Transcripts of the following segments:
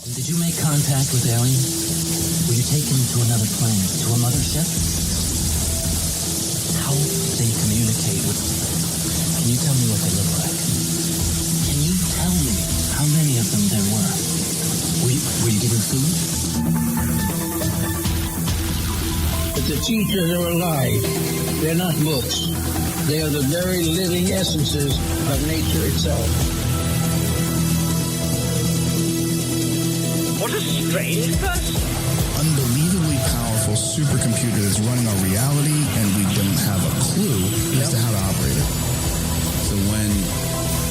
Did you make contact with aliens? Were you taken to another planet, to a mothership? How did they communicate with... Can you tell me what they look like? Can you tell me how many of them there were? Were you given food? But the teachers are alive. They're not books. They are the very living essences of nature itself. What a strange person. Unbelievably powerful supercomputer that's running our reality, and we don't have a clue as to how to operate it. So when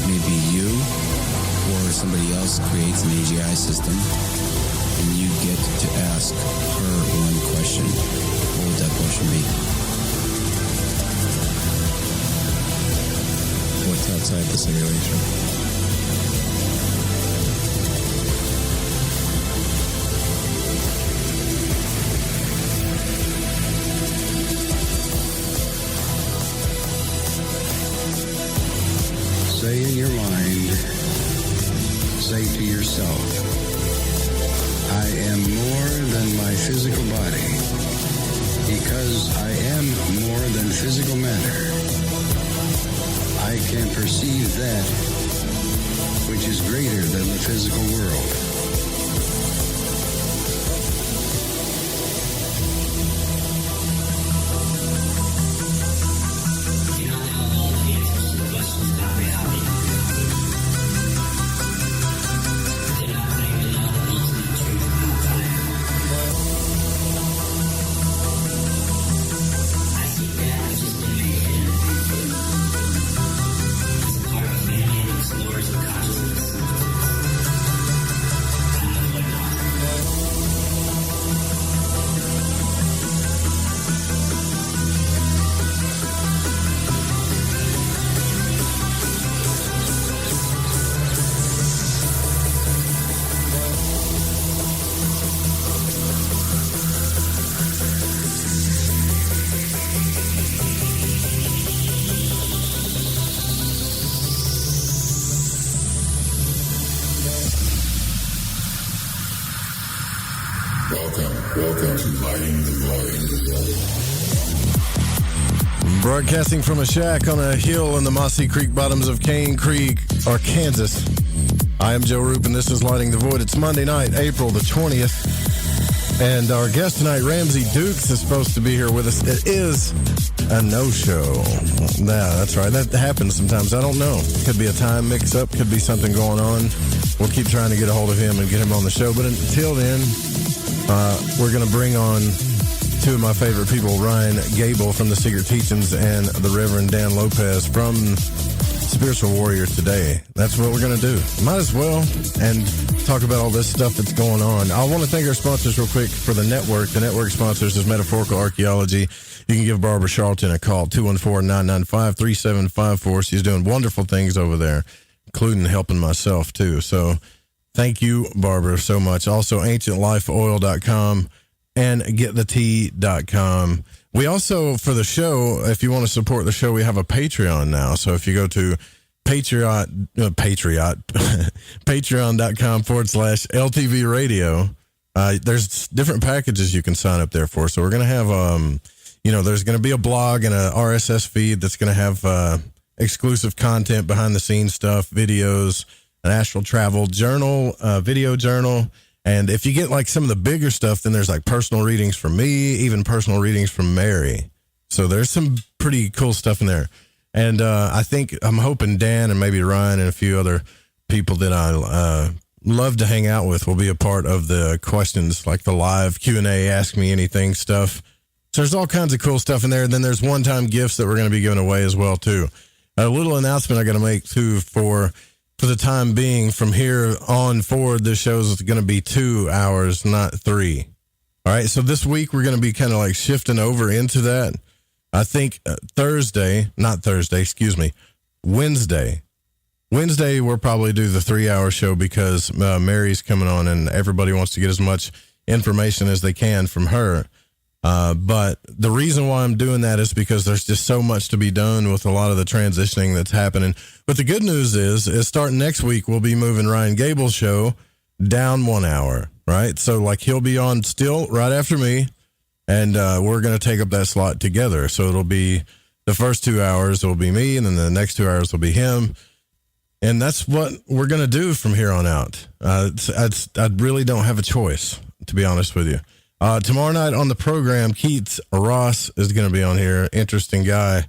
maybe you or somebody else creates an AGI system, and you get to ask her one question, what would that question be? What's outside the simulation? Say in your mind, say to yourself, I am more than my physical body, because I am more than physical matter. I can perceive that which is greater than the physical world. Welcome to Lighting the Void. Broadcasting from a shack on a hill in the Mossy Creek bottoms of Cane Creek, Arkansas. I am Joe Roop, and this is Lighting the Void. It's Monday night, April the 20th. And our guest tonight, Ramsey Dukes, is supposed to be here with us. It is a no-show. Yeah, that's right. That happens sometimes. I don't know. Could be a time mix-up. Could be something going on. We'll keep trying to get a hold of him and get him on the show. But until then, we're going to bring on two of my favorite people, Ryan Gable from the Secret Teachings and the Reverend Dan Lopez from Spiritual Warrior Today. That's what we're going to do. Might as well, and talk about all this stuff that's going on. I want to thank our sponsors real quick for the network. The network sponsors is Metaphorical Archaeology. You can give Barbara Charlton a call, 214-995-3754. She's doing wonderful things over there, including helping myself, too. So thank you, Barbara, so much. Also, ancientlifeoil.com and getthetea.com. We also, for the show, if you want to support the show, we have a Patreon now. So if you go to patreon.com/LTV radio, there's different packages you can sign up there for. So we're going to have, there's going to be a blog and a RSS feed that's going to have exclusive content, behind the scenes stuff, videos, an astral travel journal, video journal. And if you get like some of the bigger stuff, then there's like personal readings from me, even personal readings from Mary. So there's some pretty cool stuff in there. And I'm hoping Dan and maybe Ryan and a few other people that I love to hang out with will be a part of the questions, like the live Q&A, Ask Me Anything stuff. So there's all kinds of cool stuff in there. And then there's one-time gifts that we're going to be giving away as well, too. A little announcement I got to make, too, for the time being. From here on forward, this show is going to be 2 hours, not 3. All right, so this week we're going to be kind of like shifting over into that. I think Wednesday. Wednesday, we'll probably do the 3-hour show because Mary's coming on and everybody wants to get as much information as they can from her. But the reason why I'm doing that is because there's just so much to be done with a lot of the transitioning that's happening. But the good news is starting next week, we'll be moving Ryan Gable's show down 1 hour, right? So like he'll be on still right after me, and we're going to take up that slot together. So it'll be the first 2 hours will be me, and then the next 2 hours will be him. And that's what we're going to do from here on out. I really don't have a choice, to be honest with you. Tomorrow night on the program, Keats Ross is going to be on here. Interesting guy.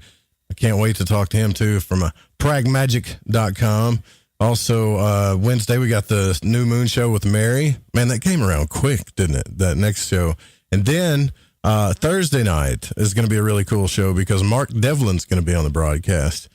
I can't wait to talk to him, too, from pragmagic.com. Also, Wednesday, we got the New Moon show with Mary. Man, that came around quick, didn't it? That next show. And then Thursday night is going to be a really cool show because Mark Devlin's going to be on the broadcast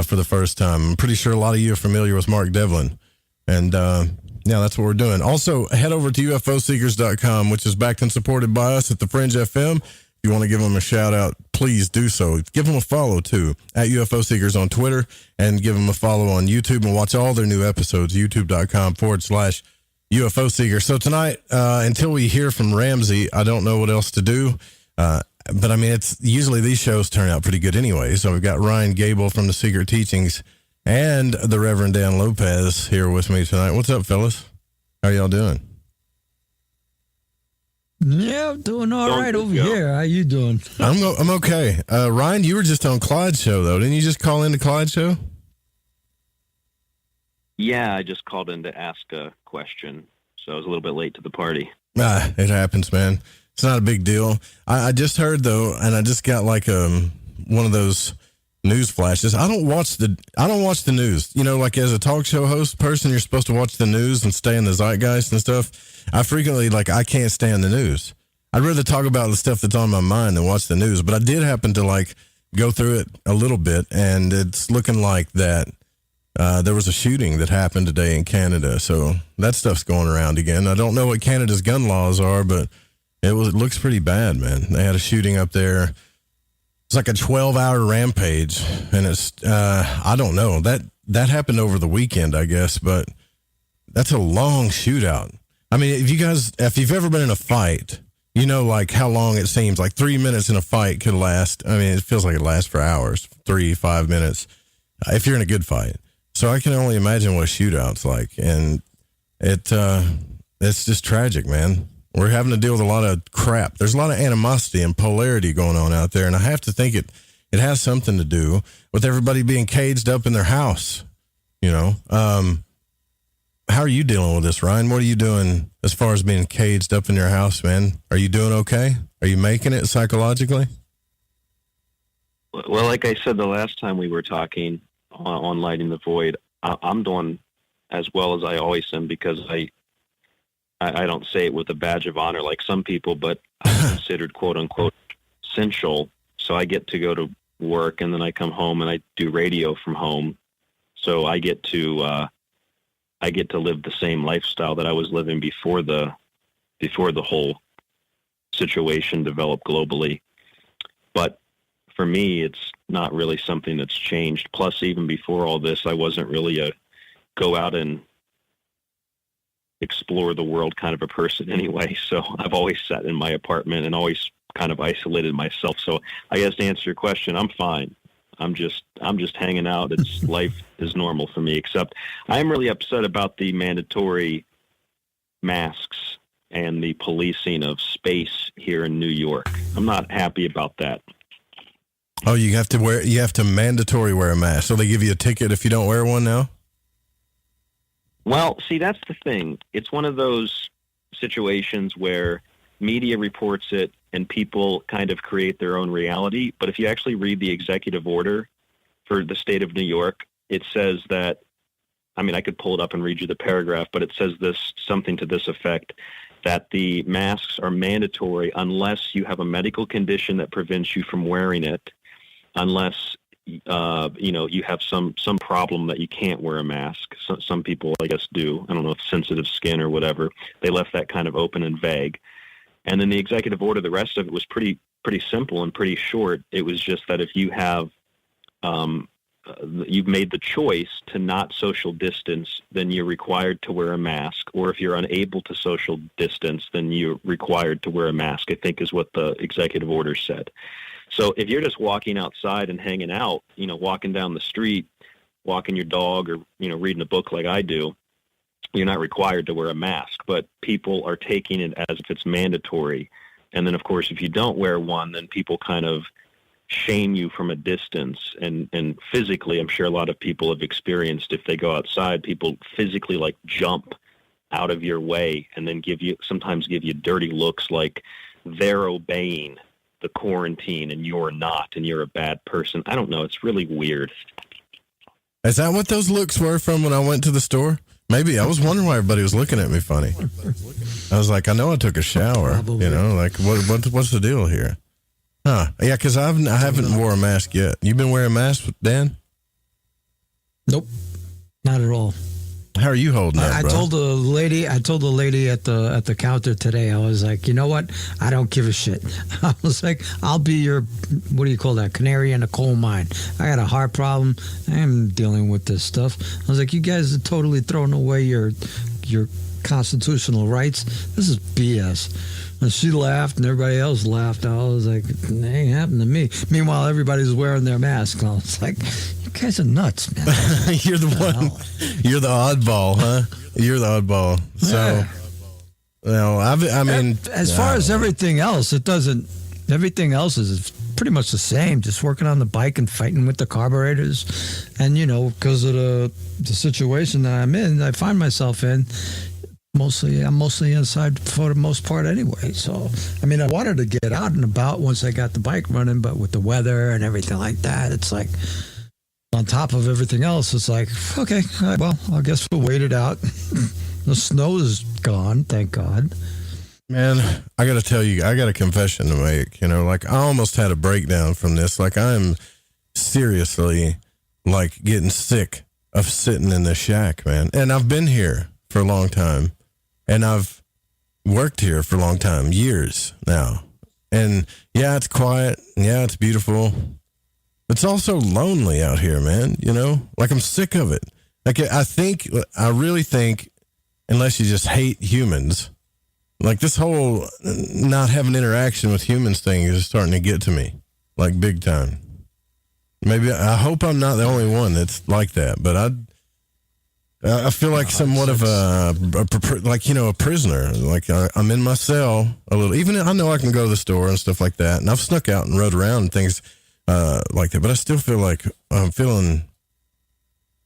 for the first time. I'm pretty sure a lot of you are familiar with Mark Devlin. And, yeah, that's what we're doing. Also, head over to ufoseekers.com, which is backed and supported by us at the Fringe FM. If you want to give them a shout out, please do so. Give them a follow, too, at UFO Seekers on Twitter, and give them a follow on YouTube and watch all their new episodes, youtube.com/UFO Seekers. So tonight, until we hear from Ramsey, I don't know what else to do. But, I mean, it's usually these shows turn out pretty good anyway. So we've got Ryan Gable from the Secret Teachings and the Reverend Dan Lopez here with me tonight. What's up, fellas? How y'all doing? Yeah, I'm doing all right over here. How you doing? I'm okay. Ryan, you were just on Clyde's show, though. Didn't you just call into Clyde's show? Yeah, I just called in to ask a question, so I was a little bit late to the party. It happens, man. It's not a big deal. I just heard, though, and I just got like one of those news flashes. I don't watch the news. You know, like as a talk show host person, you're supposed to watch the news and stay in the zeitgeist and stuff. I frequently, I can't stand the news. I'd rather talk about the stuff that's on my mind than watch the news. But I did happen to, go through it a little bit, and it's looking like that there was a shooting that happened today in Canada. So that stuff's going around again. I don't know what Canada's gun laws are, but it looks pretty bad, man. They had a shooting up there. It's like a 12-hour rampage, and it's, I don't know. That happened over the weekend, I guess, but that's a long shootout. I mean, if you've ever been in a fight, you know, how long it seems. 3 minutes in a fight could last. I mean, it feels like it lasts for hours, 3-5 minutes, if you're in a good fight. So I can only imagine what a shootout's like, and it's just tragic, man. We're having to deal with a lot of crap. There's a lot of animosity and polarity going on out there, and I have to think it has something to do with everybody being caged up in their house, you know. How are you dealing with this, Ryan? What are you doing as far as being caged up in your house, man? Are you doing okay? Are you making it psychologically? Well, like I said the last time we were talking on Lighting the Void, I'm doing as well as I always am because I don't say it with a badge of honor like some people, but I'm considered quote-unquote essential. So I get to go to work, and then I come home and I do radio from home. So I get to live the same lifestyle that I was living before the whole situation developed globally. But for me, it's not really something that's changed. Plus, even before all this, I wasn't really a go out and explore the world kind of a person anyway. So I've always sat in my apartment and always kind of isolated myself. So I guess to answer your question, I'm fine. I'm just hanging out. It's life is normal for me, except I'm really upset about the mandatory masks and the policing of space here in New York. I'm not happy about that. Oh, you have to mandatory wear a mask. So they give you a ticket if you don't wear one now? Well, see, that's the thing. It's one of those situations where media reports it and people kind of create their own reality. But if you actually read the executive order for the state of New York, it says that, I mean, I could pull it up and read you the paragraph, but it says something to this effect, that the masks are mandatory unless you have a medical condition that prevents you from wearing it, unless you have some problem that you can't wear a mask. Some people, I guess, do. I don't know if sensitive skin or whatever. They left that kind of open and vague. And then the executive order, the rest of it was pretty simple and pretty short. It was just that if you have, you've made the choice to not social distance, then you're required to wear a mask. Or if you're unable to social distance, then you're required to wear a mask, I think is what the executive order said. So if you're just walking outside and hanging out, walking down the street, walking your dog or, reading a book like I do, you're not required to wear a mask, but people are taking it as if it's mandatory. And then, of course, if you don't wear one, then people kind of shame you from a distance. And physically, I'm sure a lot of people have experienced, if they go outside, people physically like jump out of your way and then sometimes give you dirty looks like they're obeying the quarantine and you're not, and you're a bad person. I don't know. It's really weird. Is that what those looks were from when I went to the store? Maybe. I was wondering why everybody was looking at me funny. I was like, I know I took a shower. Probably. You know, like what's the deal here? Huh? Yeah, because I haven't wore a mask yet. You been wearing a mask, Dan? Nope, not at all. How are you holding up, I bro? told the lady at the counter today, I was like, you know what? I don't give a shit. I was like, I'll be your, what do you call that? Canary in a coal mine. I got a heart problem. I am dealing with this stuff. I was like, you guys are totally throwing away your constitutional rights. This is BS. And she laughed and everybody else laughed. I was like, it ain't happened to me. Meanwhile, everybody's wearing their mask. I was like, you guys are nuts, man. You're the one. You're the oddball, huh? You're the oddball. So, well, I mean, as far as everything else, everything else is pretty much the same. Just working on the bike and fighting with the carburetors. And, you know, because of the situation that I'm in, I find myself in, I'm mostly inside for the most part anyway. So, I mean, I wanted to get out and about once I got the bike running, but with the weather and everything like that, it's like, on top of everything else, it's like, okay, all right, well, I guess we'll wait it out. The snow is gone, thank God. man, I got to tell you, I got a confession to make. You know, like I almost had a breakdown from this. Like I'm seriously like getting sick of sitting in the shack, man. And I've been here for a long time. And I've worked here for a long time, years now. And yeah, it's quiet. And yeah, it's beautiful. It's also lonely out here, man. You know, like I'm sick of it. Like I really think, unless you just hate humans, like this whole not having interaction with humans thing is starting to get to me, like big time. Maybe I hope I'm not the only one that's like that, but I feel like somewhat of a prisoner. Like I'm in my cell a little. Even I know I can go to the store and stuff like that, and I've snuck out and rode around and things like that. But I still feel like I'm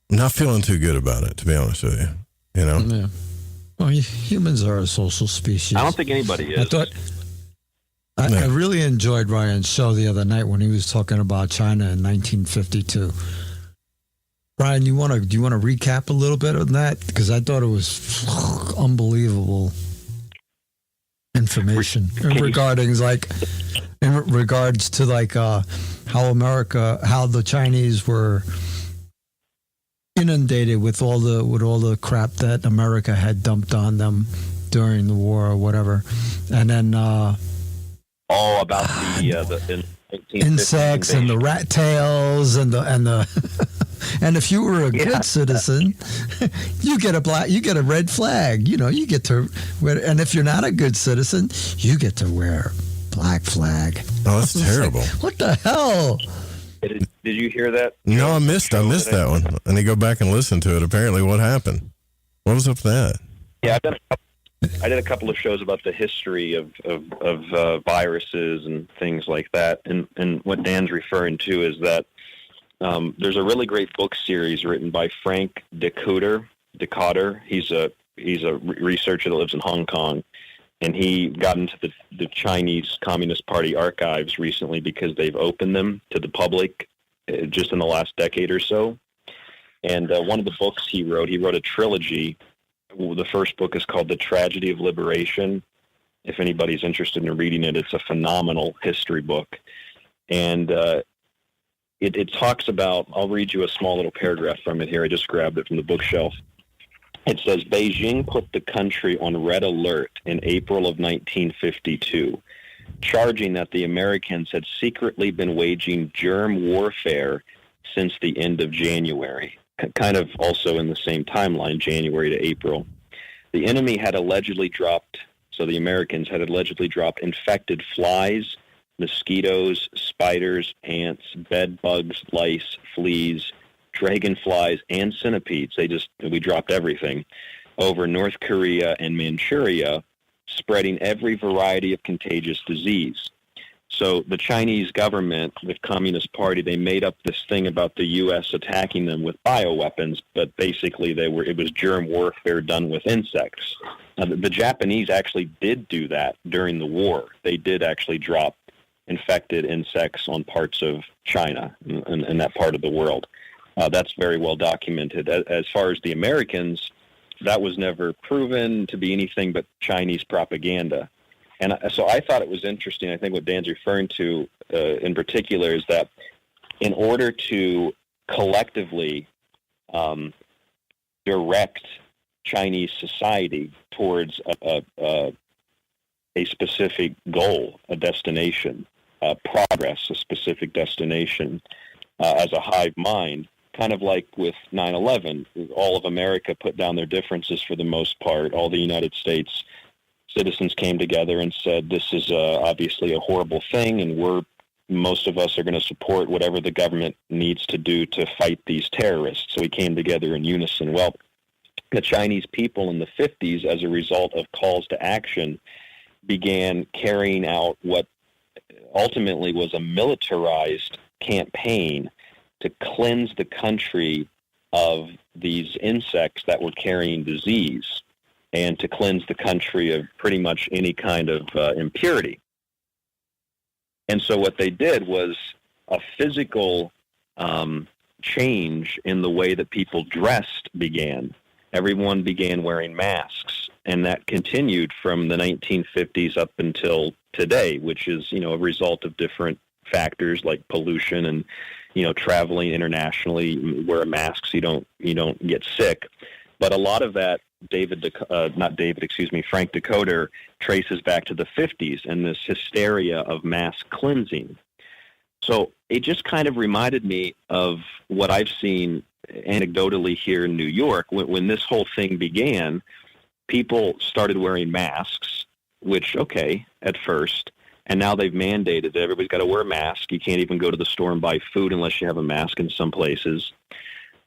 not feeling too good about it, to be honest with you. You know. Yeah. Well, humans are a social species. I don't think anybody is. I really enjoyed Ryan's show the other night when he was talking about China in 1952. Ryan, do you want to recap a little bit on that? Because I thought it was unbelievable information in regards to how the Chinese were inundated with all the crap that America had dumped on them during the war or whatever, and then about the insects and the rat tails and the and if you were a good citizen, you get a red flag. You know, you get to wear, and if you're not a good citizen, you get to wear black flag. Oh, that's terrible. Like, what the hell? Did you hear that? No, I missed that one. I need to go back and listen to it. Apparently, what happened? What was up with that? Yeah, I did a couple of shows about the history of viruses and things like that. And what Dan's referring to is that there's a really great book series written by Frank Decoder. He's a researcher that lives in Hong Kong. And he got into the Chinese Communist Party archives recently because they've opened them to the public just in the last decade or so. And one of the books he wrote a trilogy. The first book is called The Tragedy of Liberation. If anybody's interested in reading it, it's a phenomenal history book. And it talks about, I'll read you a small little paragraph from it here. I just grabbed it from the bookshelf. It says, Beijing put the country on red alert in April of 1952, charging that the Americans had secretly been waging germ warfare since the end of January, kind of also in the same timeline, January to April. The enemy had allegedly dropped, so the Americans had allegedly dropped infected flies, mosquitoes, spiders, ants, bed bugs, lice, fleas, dragonflies, and centipedes. We dropped everything over North Korea and Manchuria, spreading every variety of contagious disease. So the Chinese government, the Communist Party, they made up this thing about the U.S. attacking them with bioweapons, but basically it was germ warfare done with insects. The Japanese actually did do that during the war. They did actually drop infected insects on parts of China and that part of the world. That's very well documented. As far as the Americans, that was never proven to be anything but Chinese propaganda. And so I thought it was interesting. I think what Dan's referring to in particular is that in order to collectively direct Chinese society towards a specific goal, a destination, progress, a specific destination, as a hive mind, kind of like with 9/11, all of America put down their differences for the most part. All the United States citizens came together and said, this is obviously a horrible thing, and most of us are going to support whatever the government needs to do to fight these terrorists. So we came together in unison. Well, the Chinese people in the 50s, as a result of calls to action, began carrying out what ultimately was a militarized campaign to cleanse the country of these insects that were carrying disease, and to cleanse the country of pretty much any kind of impurity. And so what they did was a physical change in the way that people dressed began. Everyone began wearing masks, and that continued from the 1950s up until today, which is, a result of different factors like pollution and, traveling internationally. You wear masks, you don't get sick. But a lot of that, Frank Decoder traces back to the 50s and this hysteria of mass cleansing. So it just kind of reminded me of what I've seen anecdotally here in New York. When this whole thing began, people started wearing masks, which, okay, at first, and now they've mandated that everybody's got to wear a mask. You can't even go to the store and buy food unless you have a mask in some places.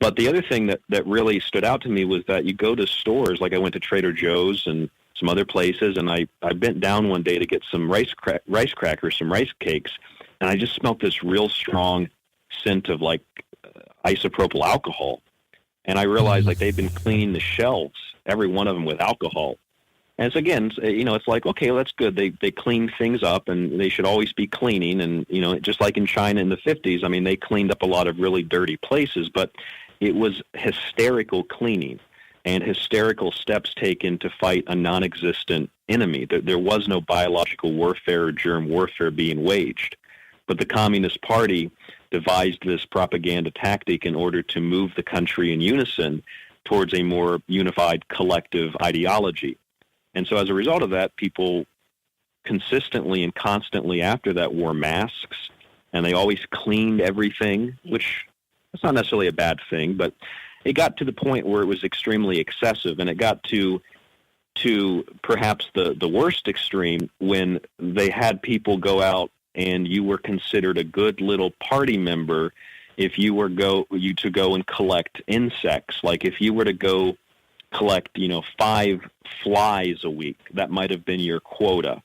But the other thing that really stood out to me was that you go to stores, like I went to Trader Joe's and some other places, and I bent down one day to get some rice crackers, some rice cakes, and I just smelled this real strong scent of like isopropyl alcohol. And I realized like they've been cleaning the shelves, every one of them, with alcohol. And it's, again, it's like, okay, well, that's good. They clean things up, and they should always be cleaning. And, just like in China in the 50s, I mean, they cleaned up a lot of really dirty places, but it was hysterical cleaning and hysterical steps taken to fight a non-existent enemy. There was no biological warfare or germ warfare being waged. But the Communist Party devised this propaganda tactic in order to move the country in unison towards a more unified collective ideology. And so as a result of that, people consistently and constantly after that wore masks, and they always cleaned everything, which is not necessarily a bad thing, but it got to the point where it was extremely excessive, and it got to perhaps the worst extreme when they had people go out and you were considered a good little party member if you to go and collect insects. Like if you were to go collect, 5 flies a week, that might have been your quota.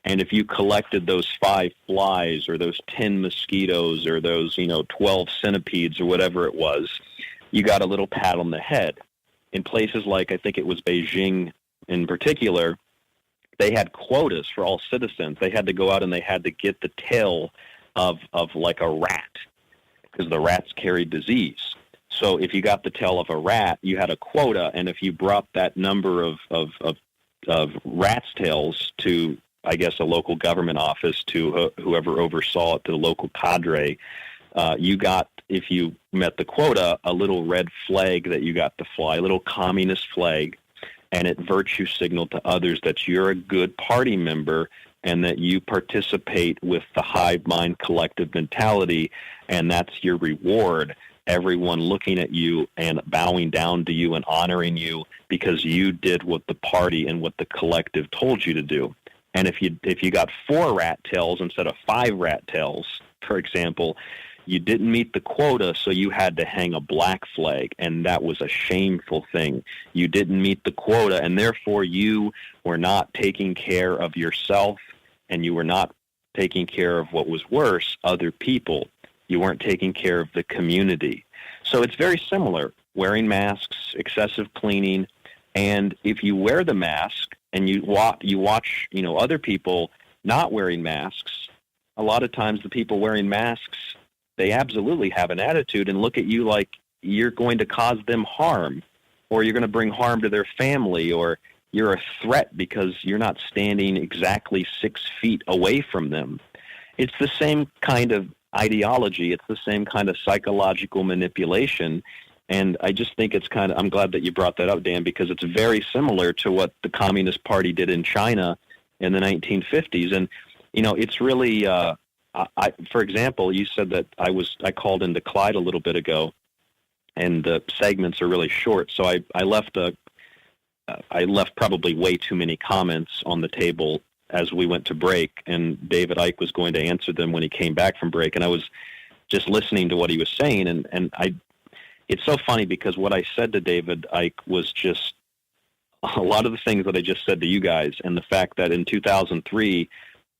And if you collected those 5 flies or those 10 mosquitoes or those, 12 centipedes or whatever it was, you got a little pat on the head. In places like, I think it was Beijing in particular, they had quotas for all citizens. They had to go out and they had to get the tail of like a rat, because the rats carried disease. So if you got the tail of a rat, you had a quota, and if you brought that number of rats' tails to, I guess, a local government office, to whoever oversaw it, to the local cadre, you got, if you met the quota, a little red flag that you got to fly, a little communist flag, and it virtue signaled to others that you're a good party member and that you participate with the hive mind collective mentality, and that's your reward. Everyone looking at you and bowing down to you and honoring you because you did what the party and what the collective told you to do. And if you got 4 rat tails instead of 5 rat tails, for example, You didn't meet the quota, so you had to hang a black flag, and that was a shameful thing. You didn't meet the quota, and therefore you were not taking care of yourself, and you were not taking care of what was worse, other people. You weren't taking care of the community. So it's very similar, wearing masks, excessive cleaning, and if you wear the mask and you watch, other people not wearing masks, a lot of times the people wearing masks, they absolutely have an attitude and look at you like you're going to cause them harm, or you're going to bring harm to their family, or you're a threat because you're not standing exactly 6 feet away from them. It's the same kind of ideology. It's the same kind of psychological manipulation. And I just think I'm glad that you brought that up, Dan, because it's very similar to what the Communist Party did in China in the 1950s. And, it's really, for example, you said that I called into Clyde a little bit ago, and the segments are really short. So I left probably way too many comments on the table as we went to break, and David Icke was going to answer them when he came back from break. And I was just listening to what he was saying, and it's so funny because what I said to David Icke was just a lot of the things that I just said to you guys, and the fact that in 2003,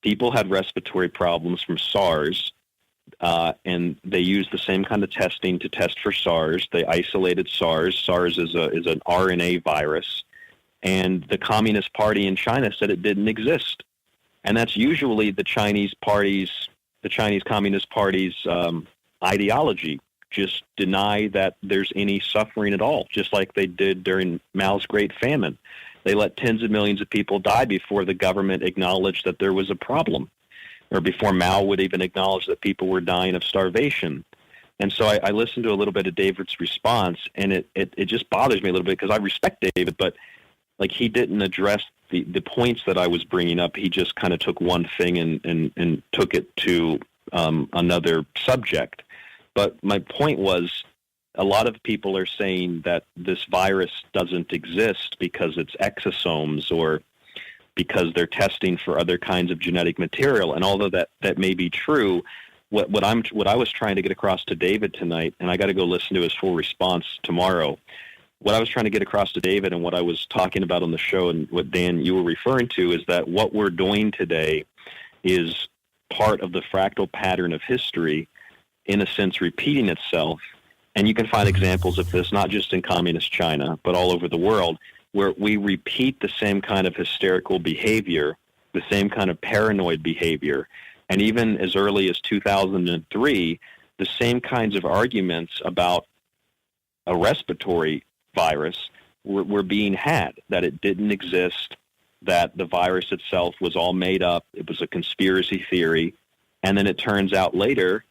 people had respiratory problems from SARS, and they used the same kind of testing to test for SARS. They isolated SARS. SARS is an RNA virus, and the Communist Party in China said it didn't exist. And that's usually the Chinese Communist Party's ideology. Just deny that there's any suffering at all, just like they did during Mao's Great Famine. They let tens of millions of people die before the government acknowledged that there was a problem, or before Mao would even acknowledge that people were dying of starvation. And so I listened to a little bit of David's response, and it just bothers me a little bit because I respect David, but like he didn't address the points that I was bringing up. He just kind of took one thing and took it to another subject. But my point was, a lot of people are saying that this virus doesn't exist because it's exosomes, or because they're testing for other kinds of genetic material. And although that may be true, what I was trying to get across to David tonight, and I got to go listen to his full response tomorrow. What I was trying to get across to David, and what I was talking about on the show, and what Dan you were referring to, is that what we're doing today is part of the fractal pattern of history, in a sense repeating itself. And you can find examples of this not just in communist China, but all over the world, where we repeat the same kind of hysterical behavior, the same kind of paranoid behavior, and even as early as 2003, the same kinds of arguments about a respiratory virus were being had, that it didn't exist, that the virus itself was all made up, it was a conspiracy theory, and then it turns out later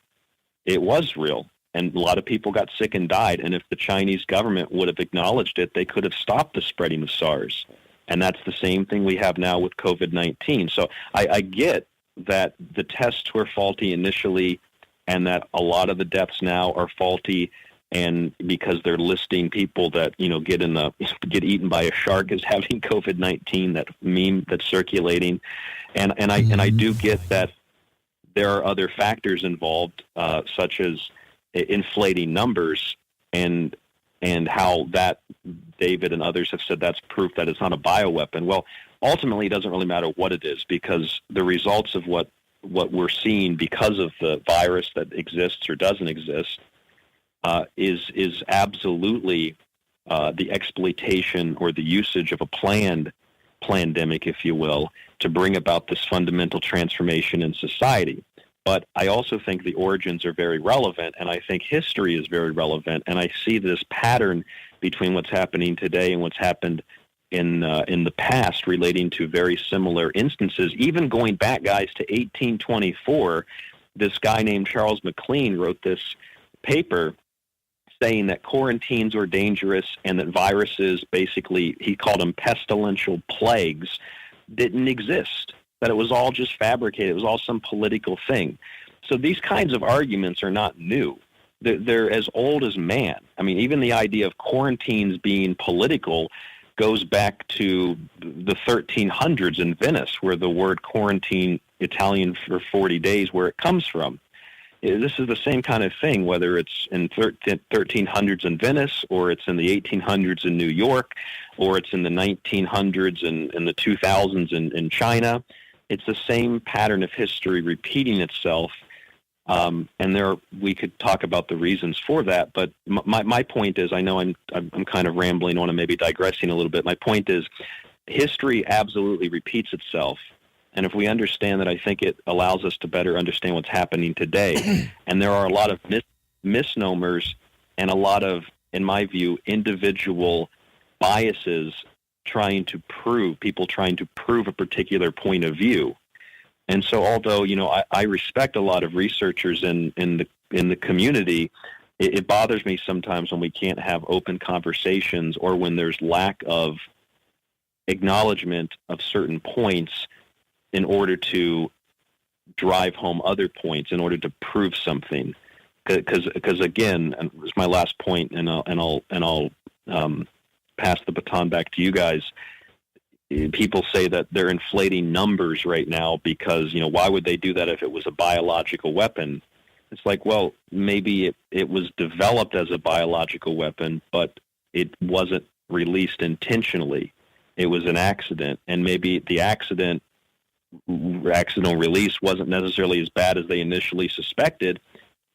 it was real. And a lot of people got sick and died. And if the Chinese government would have acknowledged it, they could have stopped the spreading of SARS. And that's the same thing we have now with COVID-19. So I get that the tests were faulty initially, and that a lot of the deaths now are faulty, and because they're listing people that get eaten by a shark as having COVID-19, that meme that's circulating, and I do get that there are other factors involved, such as inflating numbers, and how that David and others have said that's proof that it's not a bioweapon. Well, ultimately, it doesn't really matter what it is, because the results of what we're seeing because of the virus that exists or doesn't exist is absolutely the exploitation or the usage of a planned pandemic, if you will, to bring about this fundamental transformation in society. But I also think the origins are very relevant, and I think history is very relevant, and I see this pattern between what's happening today and what's happened in the past relating to very similar instances. Even going back, guys, to 1824, this guy named Charles McLean wrote this paper saying that quarantines were dangerous and that viruses, basically, he called them pestilential plagues, didn't exist, that it was all just fabricated. It was all some political thing. So these kinds of arguments are not new. They're as old as man. I mean, even the idea of quarantines being political goes back to the 1300s in Venice, where the word quarantine, Italian for 40 days, where it comes from. this is the same kind of thing, whether it's in 1300s in Venice, or it's in the 1800s in New York, or it's in the 1900s and the 2000s in China. It's the same pattern of history repeating itself. And we could talk about the reasons for that, but my point is, I know I'm kind of rambling on and maybe digressing a little bit. My point is, history absolutely repeats itself. And if we understand that, I think it allows us to better understand what's happening today. And there are a lot of misnomers and a lot of, in my view, individual biases people trying to prove a particular point of view. And so, although, I respect a lot of researchers in the community, it bothers me sometimes when we can't have open conversations, or when there's lack of acknowledgement of certain points in order to drive home other points, in order to prove something. Because again, and this is my last point, and I'll pass the baton back to you guys. People say that they're inflating numbers right now because, why would they do that if it was a biological weapon? It's like, well, maybe it was developed as a biological weapon, but it wasn't released intentionally. It was an accident, and maybe the accidental release wasn't necessarily as bad as they initially suspected,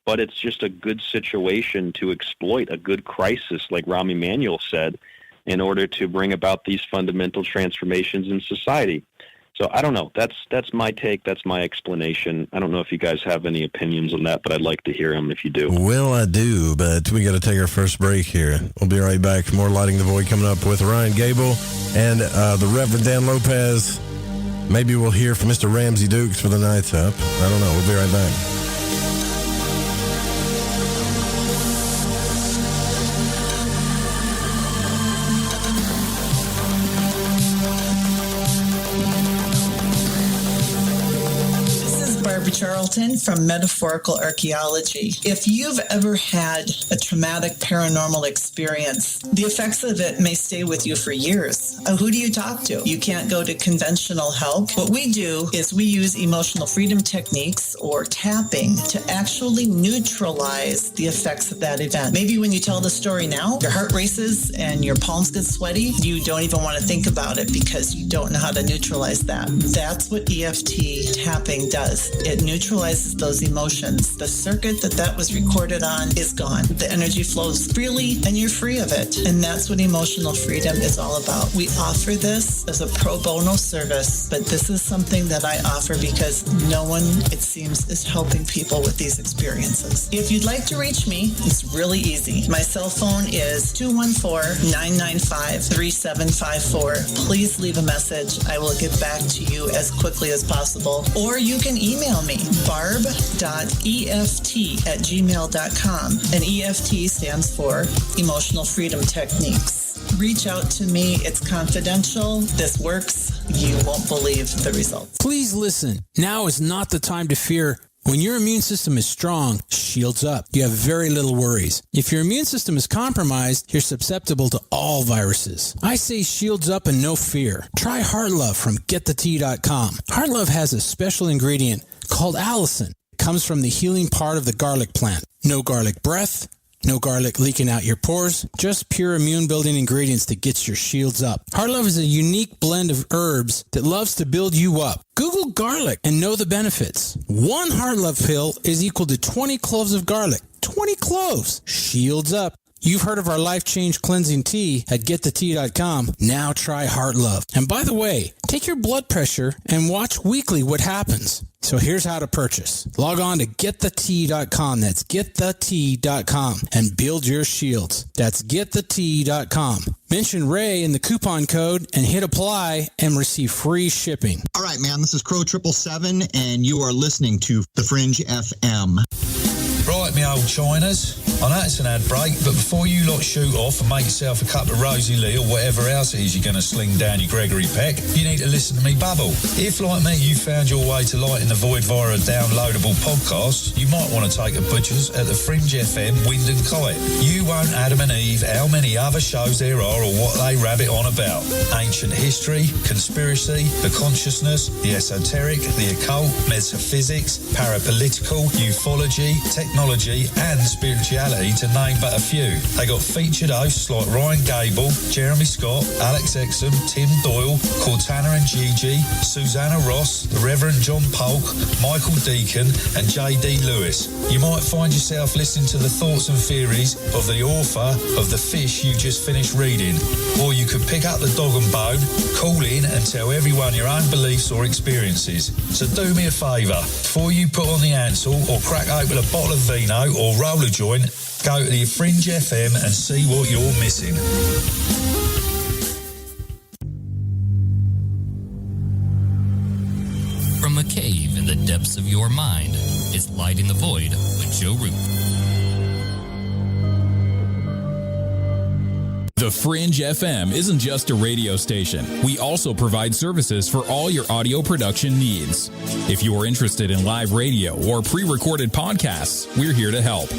but it's just a good situation to exploit, a good crisis, like Rahm Emanuel said, in order to bring about these fundamental transformations in society. So I don't know. That's my take. That's my explanation. I don't know if you guys have any opinions on that, but I'd like to hear them if you do. Well, I do, but we got to take our first break here. We'll be right back. More Lighting the Void coming up with Ryan Gable and the Reverend Dan Lopez. Maybe we'll hear from Mr. Ramsey Dukes for the Night's Up. I don't know. We'll be right back. Charlton from Metaphorical Archaeology. If you've ever had a traumatic paranormal experience, the effects of it may stay with you for years. Who do you talk to? You can't go to conventional help. What we do is we use emotional freedom techniques or tapping to actually neutralize the effects of that event. Maybe when you tell the story now, your heart races and your palms get sweaty. You don't even want to think about it because you don't know how to neutralize that. That's what EFT tapping does. It neutralizes those emotions. The circuit that was recorded on is gone. The energy flows freely and you're free of it. And that's what emotional freedom is all about. We offer this as a pro bono service, but this is something that I offer because no one, it seems, is helping people with these experiences. If you'd like to reach me, it's really easy. My cell phone is 214-995-3754. Please leave a message. I will get back to you as quickly as possible. Or you can email me, barb.eft@gmail.com. And EFT stands for Emotional Freedom Techniques. Reach out to me. It's confidential. This works. You won't believe the results. Please listen. Now is not the time to fear. When your immune system is strong, shields up. You have very little worries. If your immune system is compromised, you're susceptible to all viruses. I say shields up and no fear. Try Heart Love from GetTheTea.com. Heart Love has a special ingredient called allicin. It comes from the healing part of the garlic plant. No garlic breath, no garlic leaking out your pores, just pure immune-building ingredients that gets your shields up. Heart Love is a unique blend of herbs that loves to build you up. Google garlic and know the benefits. One Heart Love pill is equal to 20 cloves of garlic. 20 cloves. Shields up. You've heard of our Life Change Cleansing Tea at GetTheTea.com. Now try Heart Love. And by the way, take your blood pressure and watch weekly what happens. So here's how to purchase. Log on to GetTheTea.com. That's GetTheTea.com and build your shields. That's GetTheTea.com. Mention Ray in the coupon code and hit apply and receive free shipping. All right, man. This is Crow 777, and you are listening to The Fringe FM. Bro, right, me old Chiners. I know it's an ad break, but before you lot shoot off and make yourself a cup of Rosie Lee or whatever else it is you're going to sling down your Gregory Peck, you need to listen to me babble. If, like me, you found your way to Lighting the Void via a downloadable podcast, you might want to take a butcher's at the Fringe FM Wind and Kite. You won't Adam and Eve how many other shows there are or what they rabbit on about. Ancient history, conspiracy, the consciousness, the esoteric, the occult, metaphysics, parapolitical, ufology, technology and spirituality, to name but a few. They got featured hosts like Ryan Gable, Jeremy Scott, Alex Exum, Tim Doyle, Cortana and Gigi, Susanna Ross, the Reverend John Polk, Michael Deacon and J.D. Lewis. You might find yourself listening to the thoughts and theories of the author of The Fish you just finished reading. Or you could pick up the dog and bone, call in and tell everyone your own beliefs or experiences. So do me a favour, before you put on the Ansel or crack open a bottle of vino or roll a joint, go to the Fringe FM and see what you're missing. From a cave in the depths of your mind, it's Lighting the Void with Joe Root. The Fringe FM isn't just a radio station. We also provide services for all your audio production needs. If you are interested in live radio or pre-recorded podcasts, we're here to help.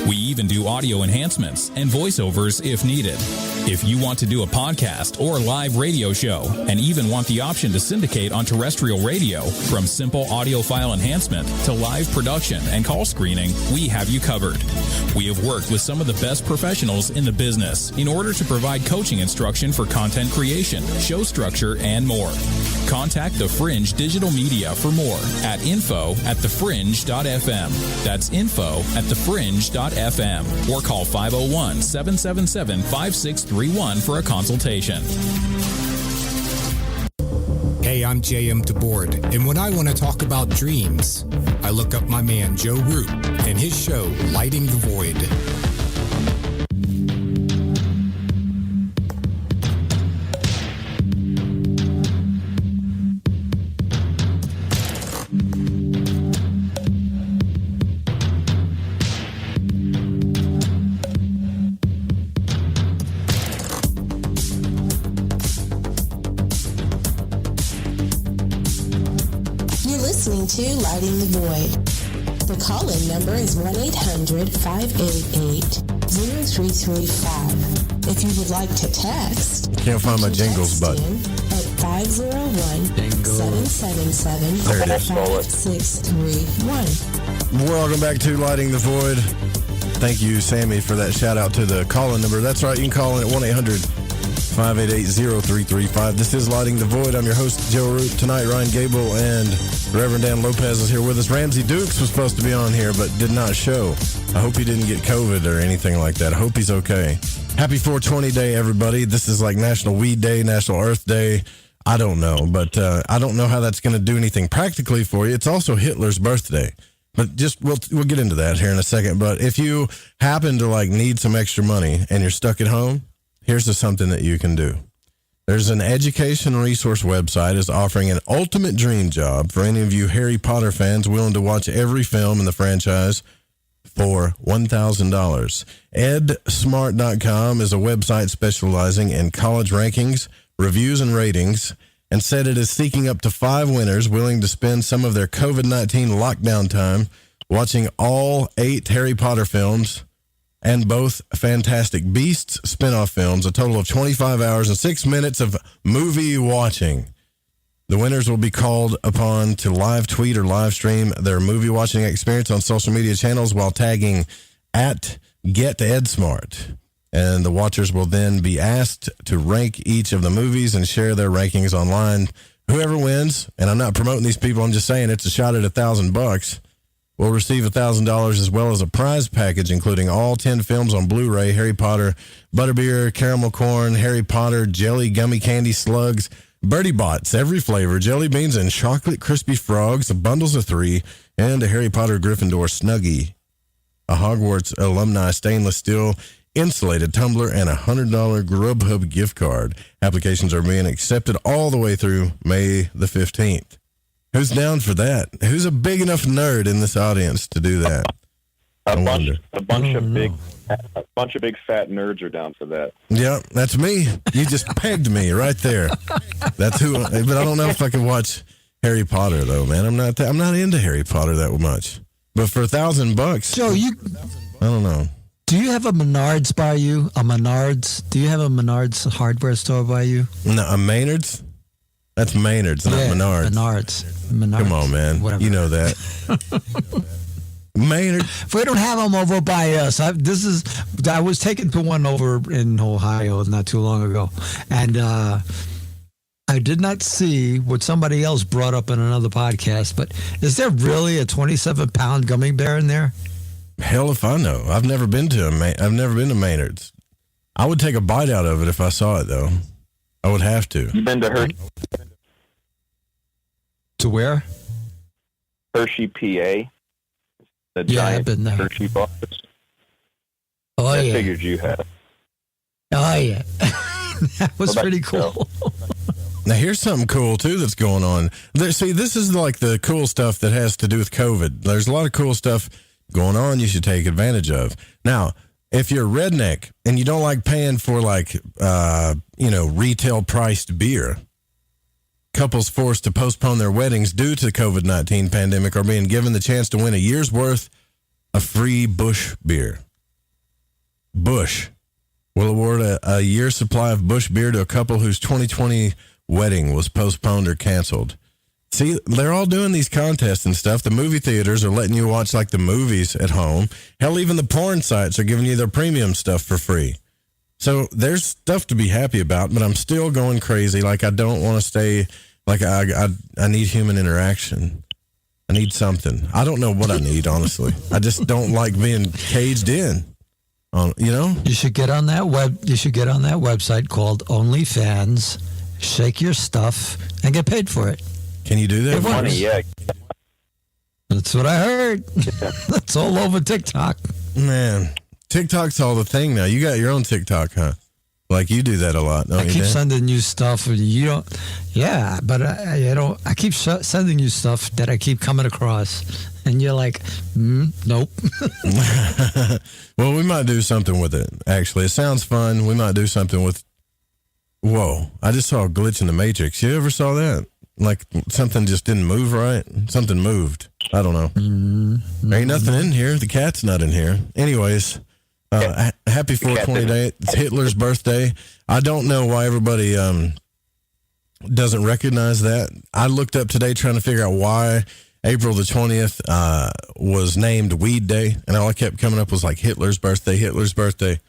We even do audio enhancements and voiceovers if needed. If you want to do a podcast or live radio show and even want the option to syndicate on terrestrial radio, from simple audio file enhancement to live production and call screening, we have you covered. We have worked with some of the best professionals in the business in order to provide coaching instruction for content creation, show structure, and more. Contact The Fringe Digital Media for more at info@thefringe.fm. That's info@thefringe.fm. Or call 501-777-5631 for a consultation. Hey, I'm J.M. DeBoard, and when I want to talk about dreams, I look up my man Joe Root and his show, Lighting the Void. To Lighting the Void. The call-in number is 1-800-588-0335. If you would like to text, can't find my jingles, but at 501-777-5631. Welcome back to Lighting the Void. Thank you, Sammy, for that shout out to the call-in number. That's right, you can call in at 1-800-588-0335. This is Lighting the Void. I'm your host, Joe Root. Tonight, Ryan Gable and Reverend Dan Lopez is here with us. Ramsey Dukes was supposed to be on here, but did not show. I hope he didn't get COVID or anything like that. I hope he's okay. Happy 420 Day, everybody. This is like National Weed Day, National Earth Day. I don't know, but I don't know how that's going to do anything practically for you. It's also Hitler's birthday. But just we'll get into that here in a second. But if you happen to like need some extra money and you're stuck at home, here's something that you can do. There's an education resource website is offering an ultimate dream job for any of you Harry Potter fans willing to watch every film in the franchise for $1,000. EdSmart.com is a website specializing in college rankings, reviews, and ratings, and said it is seeking up to 5 winners willing to spend some of their COVID-19 lockdown time watching all 8 Harry Potter films and both Fantastic Beasts spin-off films, a total of 25 hours and 6 minutes of movie watching. The winners will be called upon to live tweet or live stream their movie watching experience on social media channels while tagging at GetEdSmart. And the watchers will then be asked to rank each of the movies and share their rankings online. Whoever wins, and I'm not promoting these people, I'm just saying it's a shot at $1,000, will receive $1,000 as well as a prize package, including all 10 films on Blu-ray, Harry Potter, Butterbeer, Caramel Corn, Harry Potter, Jelly, Gummy Candy Slugs, Birdie Bots, every flavor, jelly beans, and chocolate crispy frogs, bundles of 3, and a Harry Potter Gryffindor Snuggie, a Hogwarts alumni stainless steel insulated tumbler, and a $100 Grubhub gift card. Applications are being accepted all the way through May the 15th. Who's down for that? Who's a big enough nerd in this audience to do that? A bunch of big fat nerds are down for that. Yeah, that's me. You just pegged me right there. That's who. But I don't know if I can watch Harry Potter though, man. I'm not into Harry Potter that much. But for $1,000, Joe, I don't know. Do you have a Menards by you? A Menards? Do you have a Menards hardware store by you? No, a Maynard's? That's Maynard's, not Menards. Menards. Come on, man. Whatever. You know that. Maynard. If we don't have them over by us, I was taken to one over in Ohio not too long ago, and I did not see what somebody else brought up in another podcast. But is there really a 27-pound gummy bear in there? Hell if I know. I've never been to Maynard's. I would take a bite out of it if I saw it, though. I would have to. You been to Hershey? To where? Hershey, PA. The giant I've been there. Hershey bars. Oh, I yeah. figured you had. Oh, yeah. That was pretty cool. Now, here's something cool, too, that's going on. See, this is like the cool stuff that has to do with COVID. There's a lot of cool stuff going on you should take advantage of. Now, if you're a redneck and you don't like paying for retail priced beer, couples forced to postpone their weddings due to the COVID-19 pandemic are being given the chance to win a year's worth of free Busch beer. Busch will award a year's supply of Busch beer to a couple whose 2020 wedding was postponed or canceled. See, they're all doing these contests and stuff. The movie theaters are letting you watch like the movies at home. Hell, even the porn sites are giving you their premium stuff for free. So there's stuff to be happy about, but I'm still going crazy. Like, I don't want to stay, like, I need human interaction. I need something. I don't know what I need, honestly. I just don't like being caged in. You should get on that website called OnlyFans, shake your stuff, and get paid for it. Can you do that? Money, yeah. That's what I heard. That's all over TikTok. Man, TikTok's all the thing now. You got your own TikTok, huh? Like, you do that a lot, don't you? I keep sending you stuff, and you don't. Yeah, but I keep sending you stuff that I keep coming across, and you're like, nope. Well, we might do something with it. Actually, it sounds fun. We might do something with. Whoa! I just saw a glitch in the Matrix. You ever saw that? Like, something just didn't move right. Something moved. I don't know. There ain't nothing in here. The cat's not in here. Anyways, happy 420 day. It's Hitler's birthday. I don't know why everybody doesn't recognize that. I looked up today trying to figure out why April the 20th was named Weed Day, and all I kept coming up was like Hitler's birthday.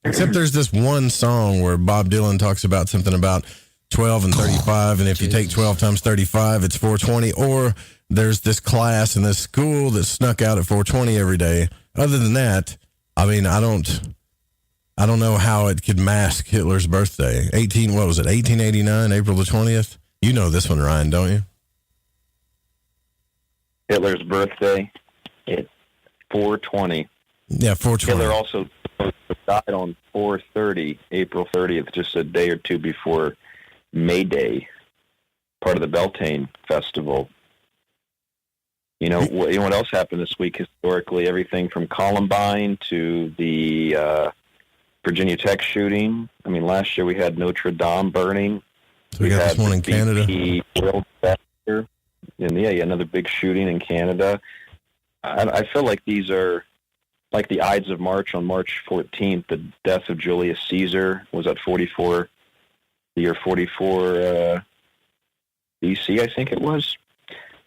Except there's this one song where Bob Dylan talks about something about 12 and 35, and if you take 12 times 35, it's 420. Or there's this class in this school that snuck out at 420 every day. Other than that, I mean, I don't know how it could mask Hitler's birthday. 1889, April the 20th? You know this one, Ryan, don't you? Hitler's birthday, it's 420. Yeah, 420. Hitler also died on 4/30, April 30th, just a day or two before May Day, part of the Beltane Festival. You know what else happened this week historically? Everything from Columbine to the Virginia Tech shooting. I mean, last year we had Notre Dame burning. So we got this one in Canada. World Fair. And another big shooting in Canada. I feel like these are like the Ides of March on March 14th. The death of Julius Caesar was at the year 44 BC, I think it was.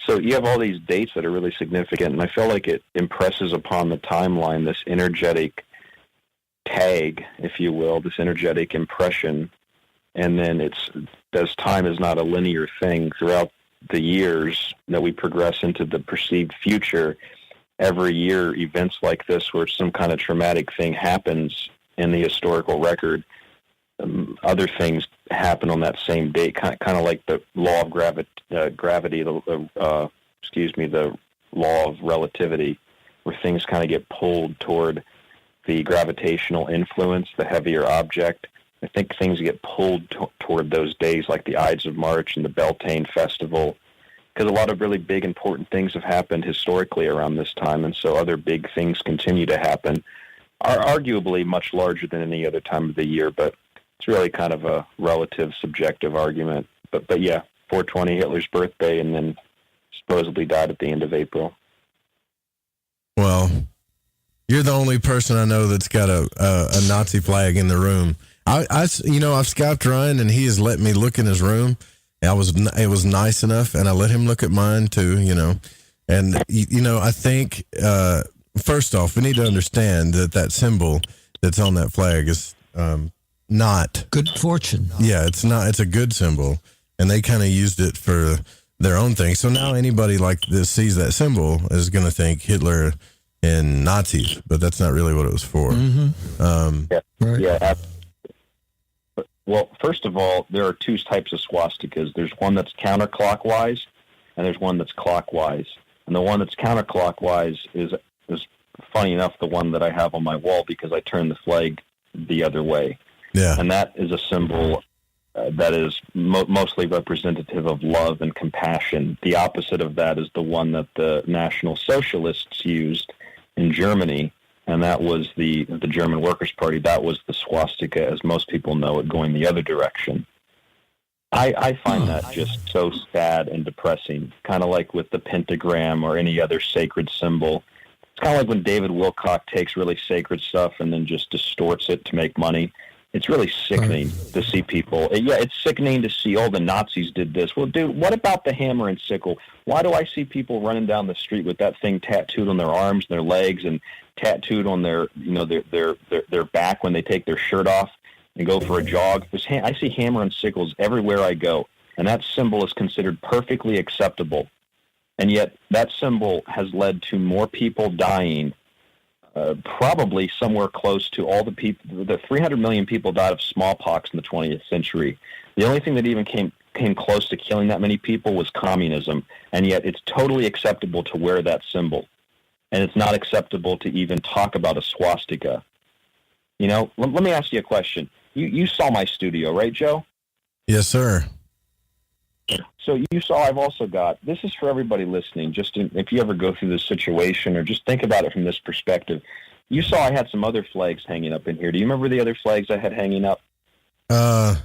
So you have all these dates that are really significant, and I feel like it impresses upon the timeline this energetic tag, if you will, this energetic impression. And then as time is not a linear thing throughout the years that we progress into the perceived future, every year events like this where some kind of traumatic thing happens in the historical record, other things happen on that same date, kind of like the law of gravity, the law of relativity, where things kind of get pulled toward the gravitational influence, the heavier object. I think things get pulled toward those days, like the Ides of March and the Beltane Festival, because a lot of really big, important things have happened historically around this time, and so other big things continue to happen, are arguably much larger than any other time of the year, but it's really kind of a relative, subjective argument. But yeah, 420, Hitler's birthday, and then supposedly died at the end of April. Well, you're the only person I know that's got a Nazi flag in the room. I've Skyped Ryan, and he has let me look in his room. It was nice enough, and I let him look at mine too, And, I think, first off, we need to understand that symbol that's on that flag is not good fortune. Yeah, it's not. It's a good symbol, and they kind of used it for their own thing. So now anybody like this sees that symbol is going to think Hitler and Nazis, but that's not really what it was for. Yeah. Well, first of all, there are two types of swastikas. There's one that's counterclockwise, and there's one that's clockwise. And the one that's counterclockwise is funny enough the one that I have on my wall because I turn the flag the other way. Yeah. And that is a symbol that is mostly representative of love and compassion. The opposite of that is the one that the National Socialists used in Germany, and that was the German Workers' Party. That was the swastika, as most people know it, going the other direction. I find that just so sad and depressing, kind of like with the pentagram or any other sacred symbol. It's kind of like when David Wilcock takes really sacred stuff and then just distorts it to make money. It's really sickening to see people. Yeah, it's sickening to see, the Nazis did this. Well, dude, what about the hammer and sickle? Why do I see people running down the street with that thing tattooed on their arms and their legs and tattooed on their back when they take their shirt off and go for a jog? I see hammer and sickles everywhere I go, and that symbol is considered perfectly acceptable. And yet that symbol has led to more people dying, probably somewhere close to all the people. The 300 million people died of smallpox in the 20th century. The only thing that even came close to killing that many people was communism, and yet it's totally acceptable to wear that symbol. And it's not acceptable to even talk about a swastika. Let me ask you a question. You saw my studio, right, Joe? Yes, sir. So you saw I've also got, this is for everybody listening, if you ever go through this situation or just think about it from this perspective. You saw I had some other flags hanging up in here. Do you remember the other flags I had hanging up? No.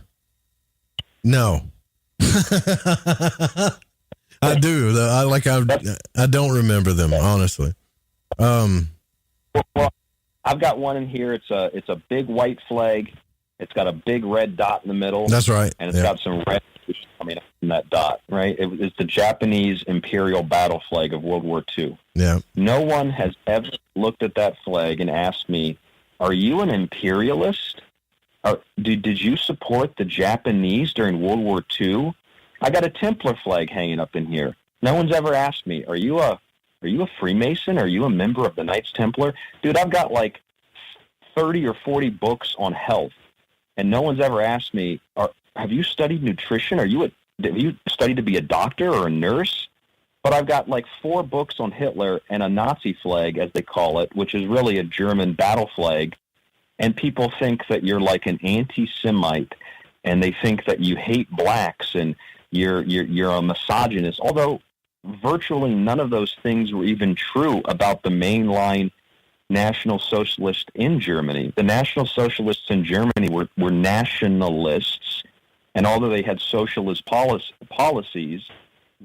I do. I don't remember them, honestly. Well, I've got one in here. It's a big white flag. It's got a big red dot in the middle. That's right. And it's got some red coming up from that dot, right? It's the Japanese imperial battle flag of World War II. Yeah. No one has ever looked at that flag and asked me, are you an imperialist? Did you support the Japanese during World War II? I got a Templar flag hanging up in here. No one's ever asked me, are you a Freemason? Are you a member of the Knights Templar? Dude, I've got like 30 or 40 books on health, and no one's ever asked me, have you studied nutrition? Have you studied to be a doctor or a nurse? But I've got like 4 books on Hitler and a Nazi flag, as they call it, which is really a German battle flag. And people think that you're like an anti-Semite, and they think that you hate blacks and you're a misogynist. Although virtually none of those things were even true about the mainline National Socialists in Germany. The National Socialists in Germany were nationalists, and although they had socialist policies,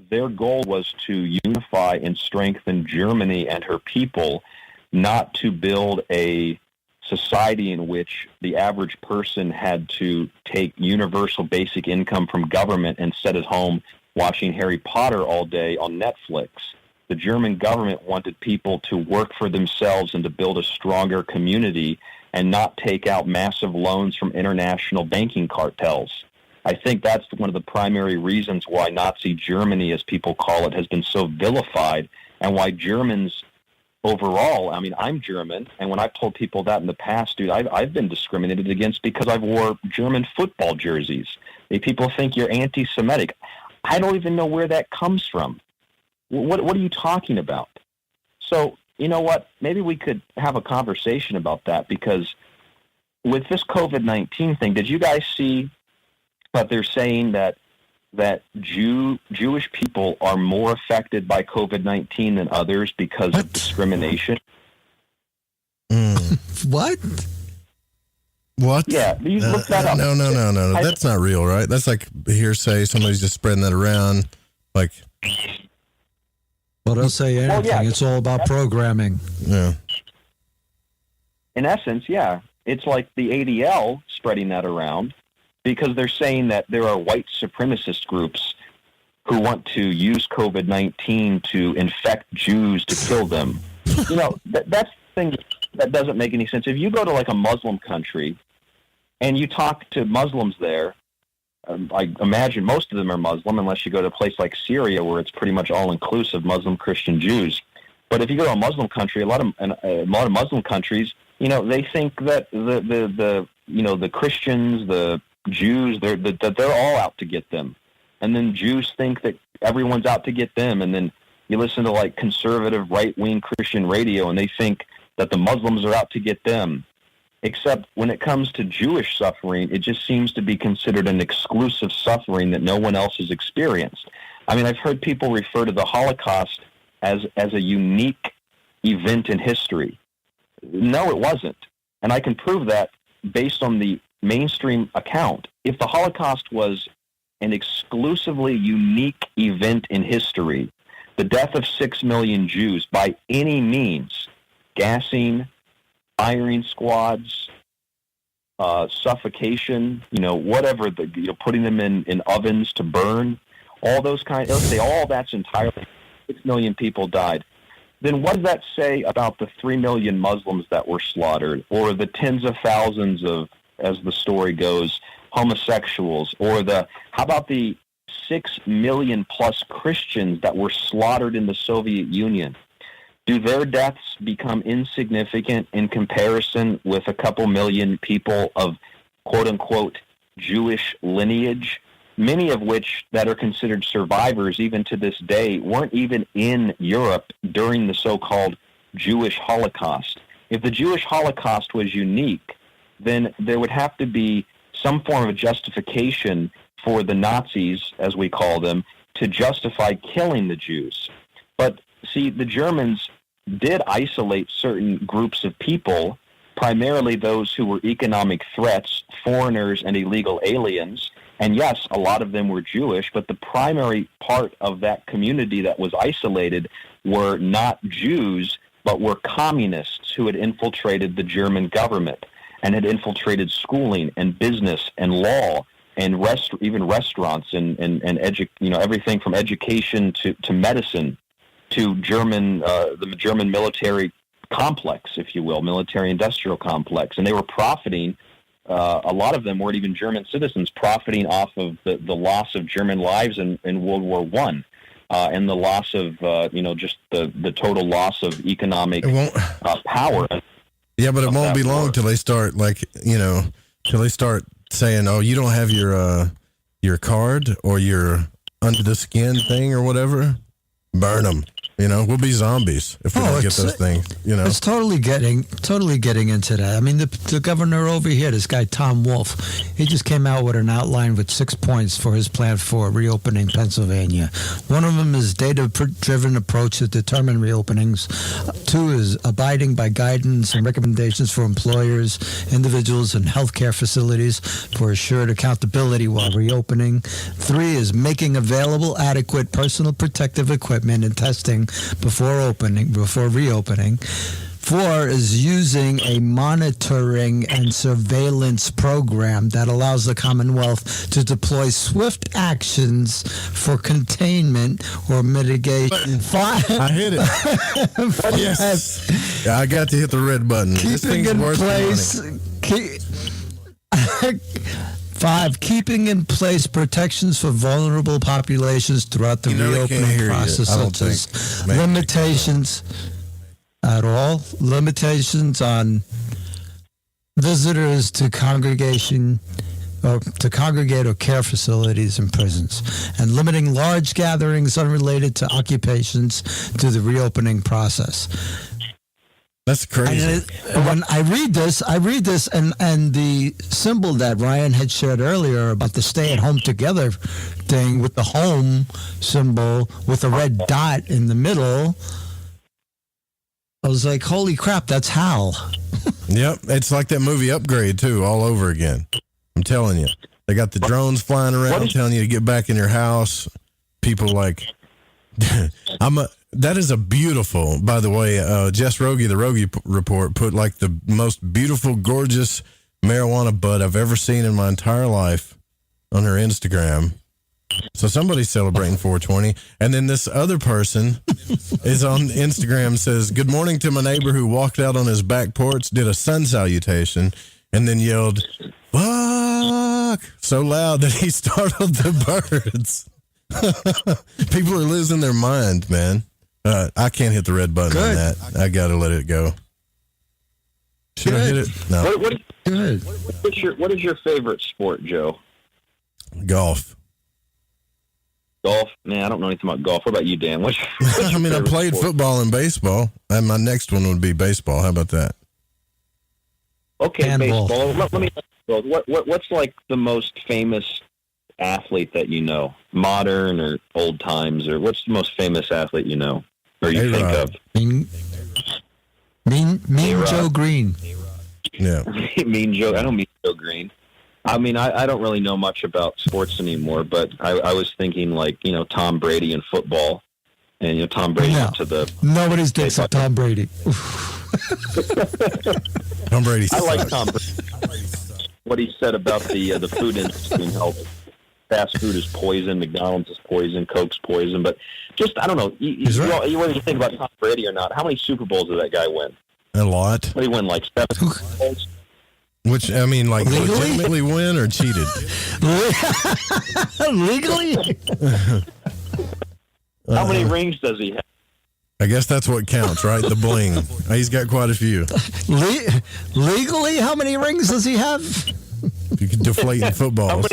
their goal was to unify and strengthen Germany and her people, not to build a society in which the average person had to take universal basic income from government and sit at home watching Harry Potter all day on Netflix. The German government wanted people to work for themselves and to build a stronger community and not take out massive loans from international banking cartels. I think that's one of the primary reasons why Nazi Germany, as people call it, has been so vilified, and why Germans overall, I mean, I'm German, and when I've told people that in the past, dude, I've been discriminated against because I wore German football jerseys. People think you're anti-Semitic. I don't even know where that comes from. What are you talking about? So, you know what? Maybe we could have a conversation about that, because with this COVID-19 thing, did you guys see that they're saying that that Jewish people are more affected by COVID-19 than others because of discrimination. What? What? Yeah, you look that up. No. That's not real, right? That's like hearsay. Somebody's just spreading that around. Like, well, they'll say anything. Well, yeah. It's all about programming. Yeah. In essence, yeah. It's like the ADL spreading that around because they're saying that there are white supremacist groups who want to use COVID-19 to infect Jews to kill them. You know, that's the thing that doesn't make any sense. If you go to like a Muslim country and you talk to Muslims there, I imagine most of them are Muslim unless you go to a place like Syria where it's pretty much all-inclusive Muslim, Christian, Jews. But if you go to a Muslim country, a lot of Muslim countries, you know, they think that the Christians, the Jews, that they're all out to get them. And then Jews think that everyone's out to get them. And then you listen to like conservative right-wing Christian radio and they think that the Muslims are out to get them. Except when it comes to Jewish suffering, it just seems to be considered an exclusive suffering that no one else has experienced. I mean, I've heard people refer to the Holocaust as a unique event in history. No, it wasn't. And I can prove that based on the mainstream account. If the Holocaust was an exclusively unique event in history, the death of 6 million Jews by any means, gassing, firing squads, suffocation, whatever, putting them in ovens to burn, all those kinds, let's say all that's entirely, 6 million people died. Then what does that say about the 3 million Muslims that were slaughtered, or the tens of thousands of, as the story goes, homosexuals, or how about the 6 million plus Christians that were slaughtered in the Soviet Union? Do their deaths become insignificant in comparison with a couple million people of quote-unquote Jewish lineage, many of which that are considered survivors even to this day weren't even in Europe during the so-called Jewish Holocaust? If the Jewish Holocaust was unique, then there would have to be some form of justification for the Nazis, as we call them, to justify killing the Jews. But see, the Germans did isolate certain groups of people, primarily those who were economic threats, foreigners and illegal aliens. And yes, a lot of them were Jewish, but the primary part of that community that was isolated were not Jews, but were communists who had infiltrated the German government and had infiltrated schooling and business and law and even restaurants and everything from education to medicine to the German military complex, if you will, military-industrial complex. And they were profiting, a lot of them weren't even German citizens, profiting off of the loss of German lives in World War I, and the loss of, just the total loss of economic power. Yeah, but it won't be long till they start, till they start saying, oh, you don't have your card or your under the skin thing or whatever. Burn them. We'll be zombies if we don't get those things. It's totally getting into that. I mean, the governor over here, this guy Tom Wolf, he just came out with an outline with 6 points for his plan for reopening Pennsylvania. One of them is data-driven approach to determine reopenings. 2 is abiding by guidance and recommendations for employers, individuals, and healthcare facilities for assured accountability while reopening. 3 is making available adequate personal protective equipment and testing before reopening. 4 is using a monitoring and surveillance program that allows the Commonwealth to deploy swift actions for containment or mitigation. 5. I hit it. Yes. I got to hit the red button. This thing's in worth place. 5, keeping in place protections for vulnerable populations throughout the reopening process, such as limitations on visitors to congregation or to congregate or care facilities and prisons, and limiting large gatherings unrelated to occupations to the reopening process. That's crazy. When I read this, and the symbol that Ryan had shared earlier about the stay-at-home together thing with the home symbol with a red dot in the middle, I was like, holy crap, that's Hal. Yep, it's like that movie Upgrade, too, all over again. I'm telling you. They got the drones flying around telling you to get back in your house. People like... That is a beautiful, by the way, Jess Rogie, the Rogie Report, put like the most beautiful, gorgeous marijuana bud I've ever seen in my entire life on her Instagram. So somebody's celebrating 420. And then this other person is on Instagram, says, good morning to my neighbor who walked out on his back porch, did a sun salutation, and then yelled, fuck, so loud that he startled the birds. People are losing their mind, man. I can't hit the red button on that. I got to let it go. Should I hit it? No. What is your favorite sport, Joe? Golf. Golf? Man, I don't know anything about golf. What about you, Dan? What's I mean, I played football and baseball, and my next one would be baseball. How about that? Okay, handball. Baseball. Let me ask you, what's like the most famous athlete that you know, modern or old times, or what's the most famous athlete you know, or you think of? Mean Joe Green. Yeah. Mean Joe. I don't mean Joe Green. I mean, I don't really know much about sports anymore, but I was thinking like, Tom Brady in football, and Tom Brady to the. Nobody's thinks of Tom Brady. Tom Brady. I like Tom Brady. What he said about the food industry and how fast food is poison, McDonald's is poison, Coke's poison, but just, I don't know, whether you think about Tom Brady or not, how many Super Bowls did that guy win? A lot. What did he win, like 7 Super Bowls? Which, I mean, like, legitimately win or cheated? Legally? How many rings does he have? I guess that's what counts, right? The bling. He's got quite a few. Legally, how many rings does he have? You can deflate in footballs.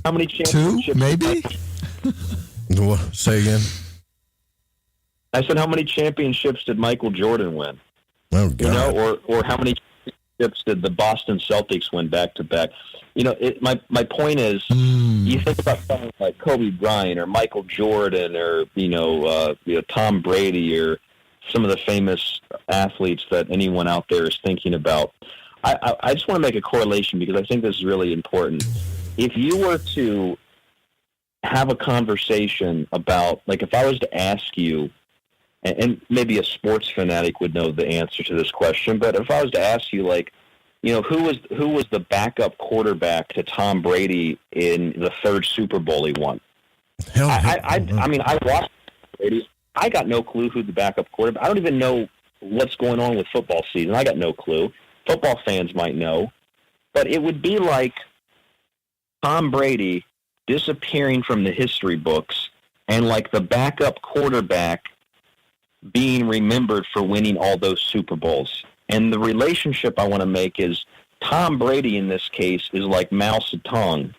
How many championships? 2, maybe? Say again? I said, how many championships did Michael Jordan win? Oh, God. Or how many championships did the Boston Celtics win back-to-back? My point is, you think about someone like Kobe Bryant or Michael Jordan or, Tom Brady or some of the famous athletes that anyone out there is thinking about. I just want to make a correlation because I think this is really important. If you were to have a conversation about, like if I was to ask you, and maybe a sports fanatic would know the answer to this question, but if I was to ask you, like, who was the backup quarterback to Tom Brady in the 3rd Super Bowl he won? I watched Brady. I got no clue who the backup quarterback. I don't even know what's going on with football season. I got no clue. Football fans might know, but it would be like Tom Brady disappearing from the history books and like the backup quarterback being remembered for winning all those Super Bowls. And the relationship I want to make is Tom Brady in this case is like Mao Zedong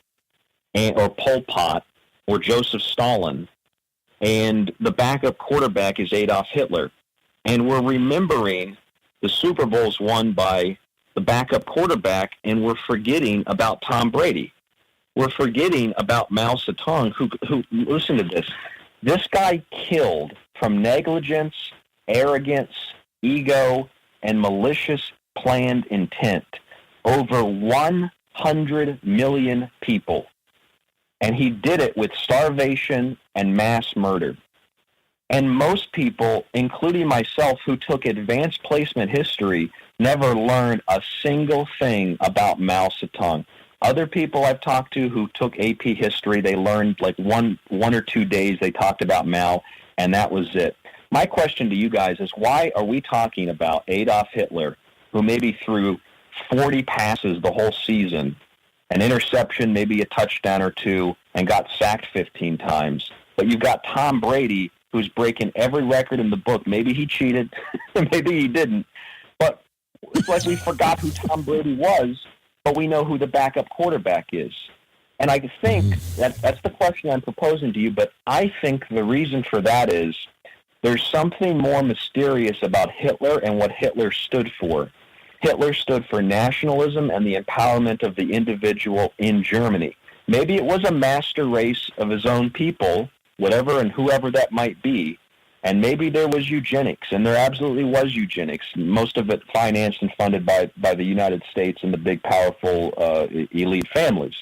or Pol Pot or Joseph Stalin. And the backup quarterback is Adolf Hitler. And we're remembering the Super Bowls won by the backup quarterback, and we're forgetting about Tom Brady. We're forgetting about Mao Zedong, who listen to this. This guy killed from negligence, arrogance, ego, and malicious planned intent over 100 million people. And he did it with starvation and mass murder. And most people, including myself, who took advanced placement history, never learned a single thing about Mao Zedong. Other people I've talked to who took AP history, they learned like one or 2 days they talked about Mao, and that was it. My question to you guys is, why are we talking about Adolf Hitler, who maybe threw 40 passes the whole season, an interception, maybe a touchdown or 2, and got sacked 15 times? But you've got Tom Brady, who's breaking every record in the book. Maybe he cheated, maybe he didn't. But it's like we forgot who Tom Brady was, but we know who the backup quarterback is. And I think that's the question I'm proposing to you, but I think the reason for that is There's something more mysterious about Hitler and what Hitler stood for. Hitler stood for nationalism and the empowerment of the individual in Germany. Maybe it was a master race of his own people, whatever and whoever that might be, and maybe there was eugenics, and there absolutely was eugenics, most of it financed and funded by the United States and the big, powerful elite families.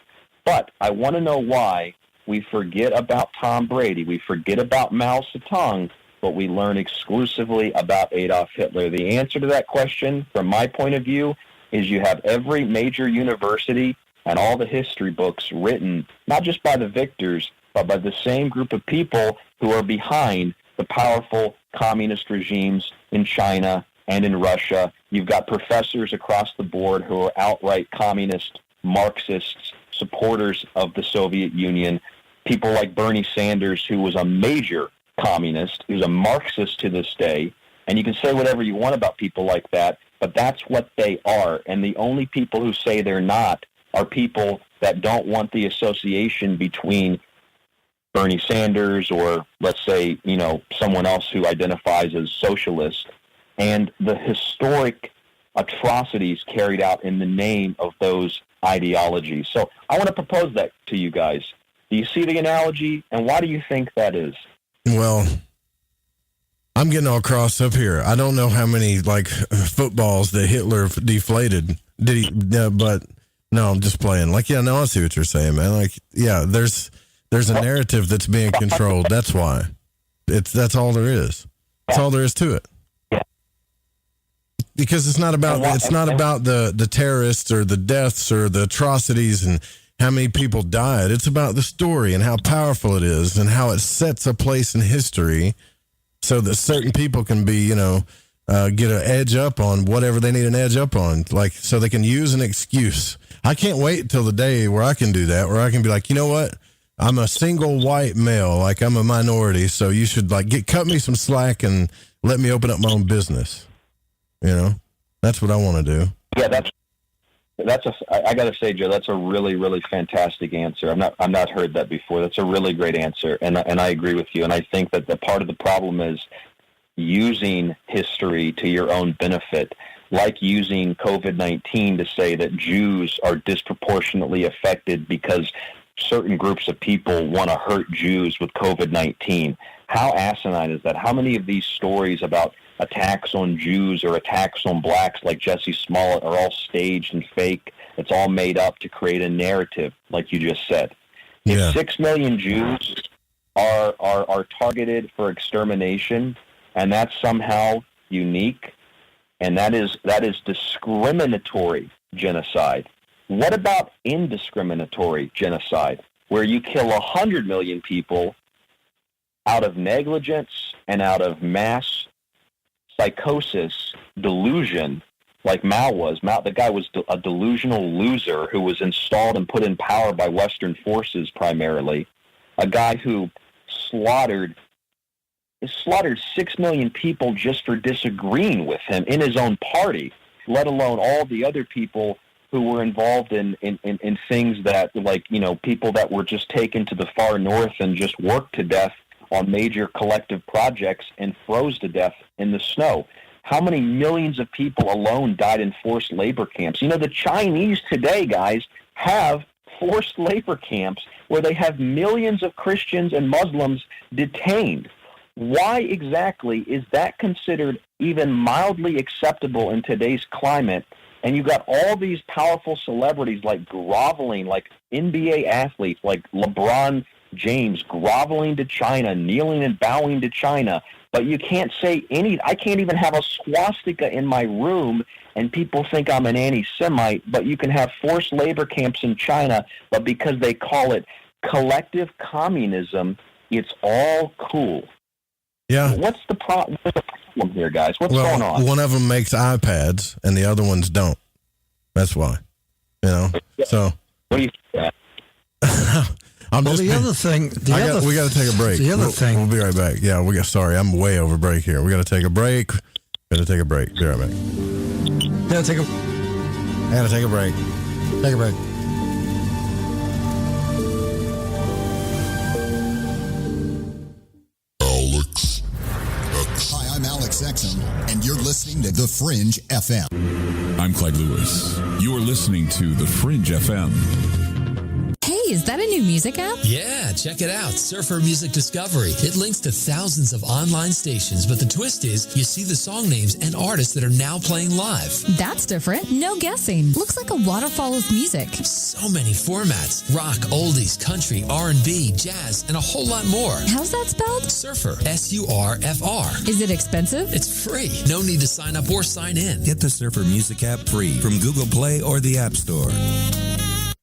But I want to know why we forget about Tom Brady, we forget about Mao Zedong, but we learn exclusively about Adolf Hitler. The answer to that question, from my point of view, is you have every major university and all the history books written, not just by the victors, but by the same group of people who are behind the powerful communist regimes in China and in Russia. You've got professors across the board who are outright communist, Marxists, supporters of the Soviet Union. People like Bernie Sanders, who was a major communist, who's a Marxist to this day. And you can say whatever you want about people like that, but that's what they are. And the only people who say they're not are people that don't want the association between Bernie Sanders or, let's say, someone else who identifies as socialist and the historic atrocities carried out in the name of those ideologies. So I want to propose that to you guys. Do you see the analogy, and why do you think that is? Well, I'm getting all crossed up here. I don't know how many footballs that Hitler deflated. Did he? But no, I'm just playing. I see what you're saying, man. There's a narrative that's being controlled. That's why. That's all there is. That's all there is to it. Because it's not about the terrorists or the deaths or the atrocities and how many people died. It's about the story and how powerful it is and how it sets a place in history so that certain people can be, get an edge up on whatever they need an edge up on, so they can use an excuse. I can't wait till the day where I can do that, where I can be like, you know what? I'm a single white male, I'm a minority, so you should cut me some slack and let me open up my own business. That's what I want to do. Yeah, I got to say, Joe, that's a really, really fantastic answer. I've not heard that before. That's a really great answer, and I agree with you. And I think that the part of the problem is using history to your own benefit, like using COVID-19 to say that Jews are disproportionately affected because certain groups of people want to hurt Jews with COVID-19. How asinine is that? How many of these stories about attacks on Jews or attacks on blacks like Jesse Smollett are all staged and fake? It's all made up to create a narrative, like you just said. Yeah. If 6 million Jews are targeted for extermination, and that's somehow unique, and that is discriminatory genocide. What about indiscriminatory genocide, where you kill 100 million people out of negligence and out of mass psychosis, delusion, like Mao was? The guy was a delusional loser who was installed and put in power by Western forces primarily, a guy who slaughtered 6 million people just for disagreeing with him in his own party, let alone all the other people who were involved in things that, people that were just taken to the far north and just worked to death on major collective projects and froze to death in the snow. How many millions of people alone died in forced labor camps? The Chinese today, guys, have forced labor camps where they have millions of Christians and Muslims detained. Why exactly is that considered even mildly acceptable in today's climate? And you got all these powerful celebrities groveling, like NBA athletes like LeBron James groveling to China, kneeling and bowing to China. But you can't say I can't even have a swastika in my room and people think I'm an anti-Semite, but you can have forced labor camps in China, but because they call it collective communism, it's all cool. Yeah. What's the problem here, guys? What's going on? One of them makes iPads and the other ones don't. That's why. So. What do you think? The other thing. We got to take a break. The other thing. We'll be right back. Yeah, sorry, I'm way over break here. We got to take a break. Be right back. Gotta take a break. Take a break. SiriusXM, and you're listening to The Fringe FM. I'm Clyde Lewis. You are listening to The Fringe FM. Hey, is that a new music app? Yeah, check it out. Surfer Music Discovery. It links to thousands of online stations, but the twist is you see the song names and artists that are now playing live. That's different. No guessing. Looks like a waterfall of music. So many formats. Rock, oldies, country, R&B, jazz, and a whole lot more. How's that spelled? Surfer. S-U-R-F-R. Is it expensive? It's free. No need to sign up or sign in. Get the Surfer Music app free from Google Play or the App Store.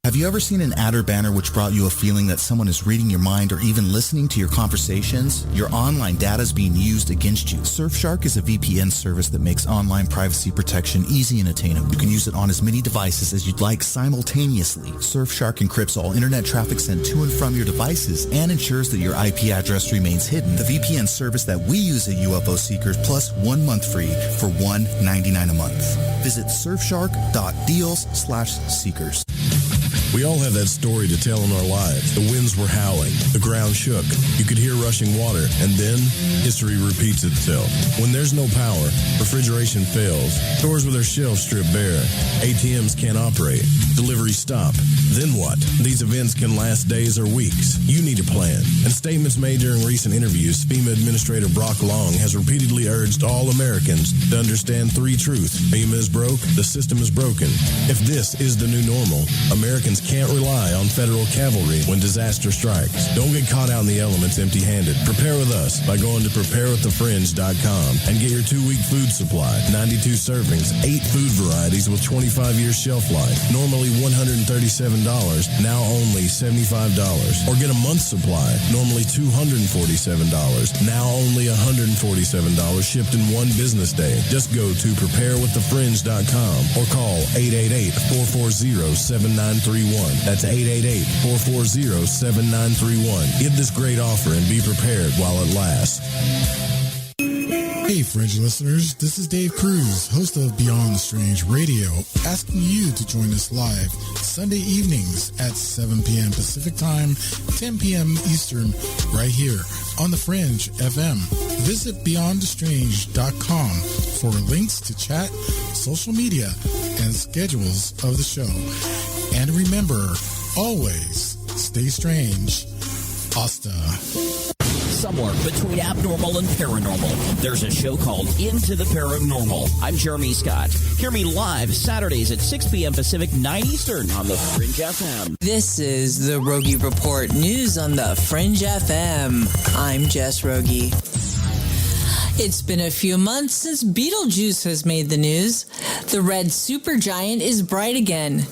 Have you ever seen an ad or banner which brought you a feeling that someone is reading your mind or even listening to your conversations? Your online data is being used against you. Surfshark is a VPN service that makes online privacy protection easy and attainable. You can use it on as many devices as you'd like simultaneously. Surfshark encrypts all internet traffic sent to and from your devices and ensures that your IP address remains hidden. The VPN service that we use at UFO Seekers, plus 1 month free for $1.99 a month. Visit surfshark.deals/seekers. We all have that story to tell in our lives. The winds were howling. The ground shook. You could hear rushing water. And then, history repeats itself. When there's no power, refrigeration fails. Stores with their shelves strip bare. ATMs can't operate. Deliveries stop. Then what? These events can last days or weeks. You need a plan. In statements made during recent interviews, FEMA Administrator Brock Long has repeatedly urged all Americans to understand 3 truths. FEMA is broke. The system is broken. If this is the new normal, Americans can't rely on federal cavalry when disaster strikes. Don't get caught out in the elements empty-handed. Prepare with us by going to preparewiththefringe.com and get your 2-week food supply. 92 servings, 8 food varieties with 25-year shelf life. Normally $137, now only $75. Or get a month's supply, normally $247, now only $147 shipped in 1 business day. Just go to preparewiththefringe.com or call 888-440-7931. That's 888-440-7931. Get this great offer and be prepared while it lasts. Hey, Fringe listeners, this is Dave Cruz, host of Beyond the Strange Radio, asking you to join us live Sunday evenings at 7 p.m. Pacific Time, 10 p.m. Eastern, right here on the Fringe FM. Visit beyondthestrange.com for links to chat, social media, and schedules of the show. And remember, always stay strange. Hasta. Somewhere between abnormal and paranormal, there's a show called Into the Paranormal. I'm Jeremy Scott. Hear me live Saturdays at 6 p.m. Pacific, 9 Eastern on the Fringe FM. This is the Rogie Report News on the Fringe FM. I'm Jess Rogie. It's been a few months since Beetlejuice has made the news. The red supergiant is bright again.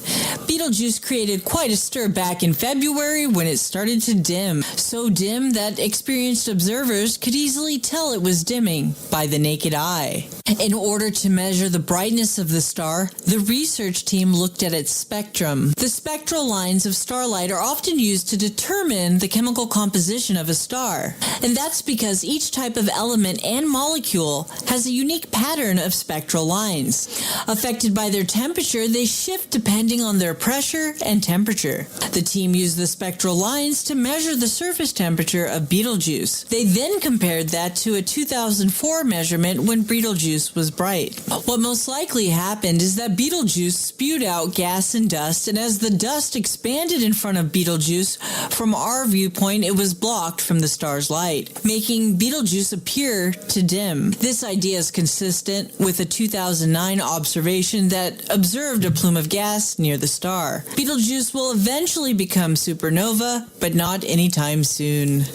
Beetlejuice created quite a stir back in February when it started to dim. So dim that experienced observers could easily tell it was dimming by the naked eye. In order to measure the brightness of the star, the research team looked at its spectrum. The spectral lines of starlight are often used to determine the chemical composition of a star. And that's because each type of element and molecule has a unique pattern of spectral lines. Affected by their temperature, they shift depending on their pressure and temperature. The team used the spectral lines to measure the surface temperature of Betelgeuse. They then compared that to a 2004 measurement when Betelgeuse was bright. What most likely happened is that Betelgeuse spewed out gas and dust, and as the dust expanded in front of Betelgeuse, from our viewpoint it was blocked from the star's light, making Betelgeuse appear to dim. This idea is consistent with a 2009 observation that observed a plume of gas near the star. Betelgeuse will eventually become supernova, but not anytime soon.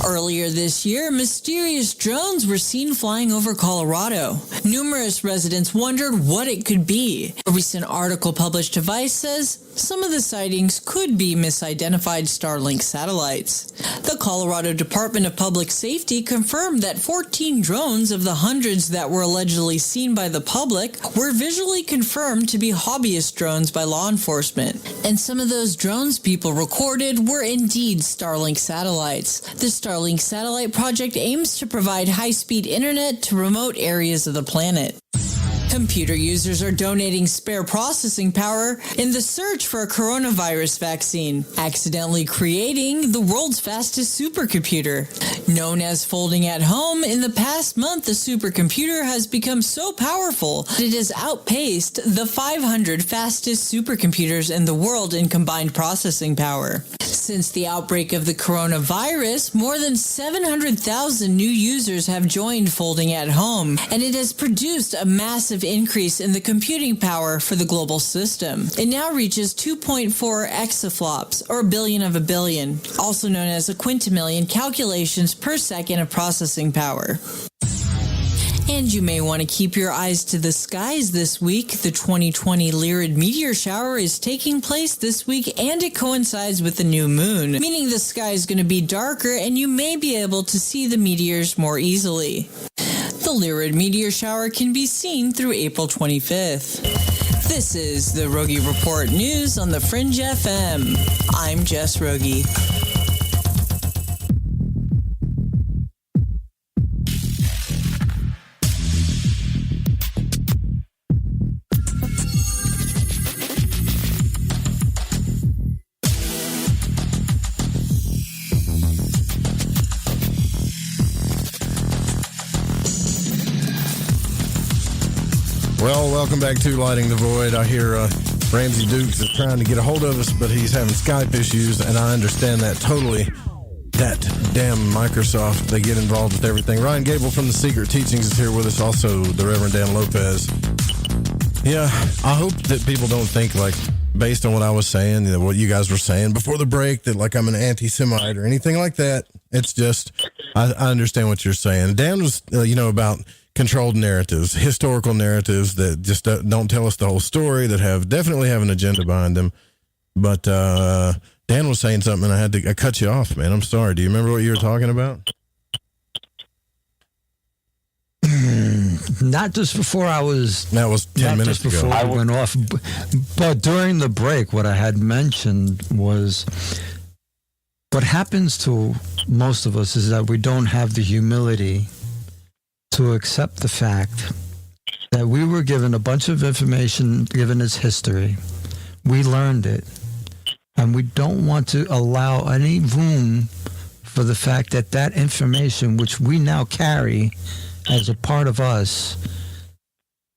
Earlier this year, mysterious drones were seen flying over Colorado. Numerous residents wondered what it could be. A recent article published to Vice says some of the sightings could be misidentified Starlink satellites. The Colorado Department of Public Safety confirmed that 14 drones of the hundreds that were allegedly seen by the public were visually confirmed to be hobbyist drones by law enforcement. And some of those drones people recorded were indeed Starlink satellites. The Starlink satellite project aims to provide high-speed internet to remote areas of the planet. Computer users are donating spare processing power in the search for a coronavirus vaccine, accidentally creating the world's fastest supercomputer. Known as Folding at Home, in the past month, the supercomputer has become so powerful that it has outpaced the 500 fastest supercomputers in the world in combined processing power. Since the outbreak of the coronavirus, more than 700,000 new users have joined Folding at Home, and it has produced a massive increase in the computing power for the global system. It now reaches 2.4 exaflops, or a billion of a billion, also known as a quintillion calculations per second of processing power. And you may want to keep your eyes to the skies this week. The 2020 Lyrid meteor shower is taking place this week, and it coincides with the new moon, meaning the sky is going to be darker and you may be able to see the meteors more easily. The Lyrid meteor shower can be seen through April 25th. This is the Rogie Report News on the Fringe FM. I'm Jess Rogie. Well, welcome back to Lighting the Void. I hear Ramsey Dukes is trying to get a hold of us, but he's having Skype issues, and I understand that totally. That damn Microsoft, they get involved with everything. Ryan Gable from The Secret Teachings is here with us, also the Reverend Dan Lopez. Yeah, I hope that people don't think, like, based on what I was saying, what you guys were saying before the break, that, like, I'm an anti-Semite or anything like that. It's just, I understand what you're saying. Dan was, about controlled narratives, historical narratives that just don't tell us the whole story, that definitely have an agenda behind them. But Dan was saying something, and I cut you off, man. I'm sorry. Do you remember what you were talking about? Not just before I was... That was 10 minutes ago. Before I went off. But during the break, what I had mentioned was what happens to most of us is that we don't have the humility to accept the fact that we were given a bunch of information, given its history. We learned it. And we don't want to allow any room for the fact that that information, which we now carry as a part of us,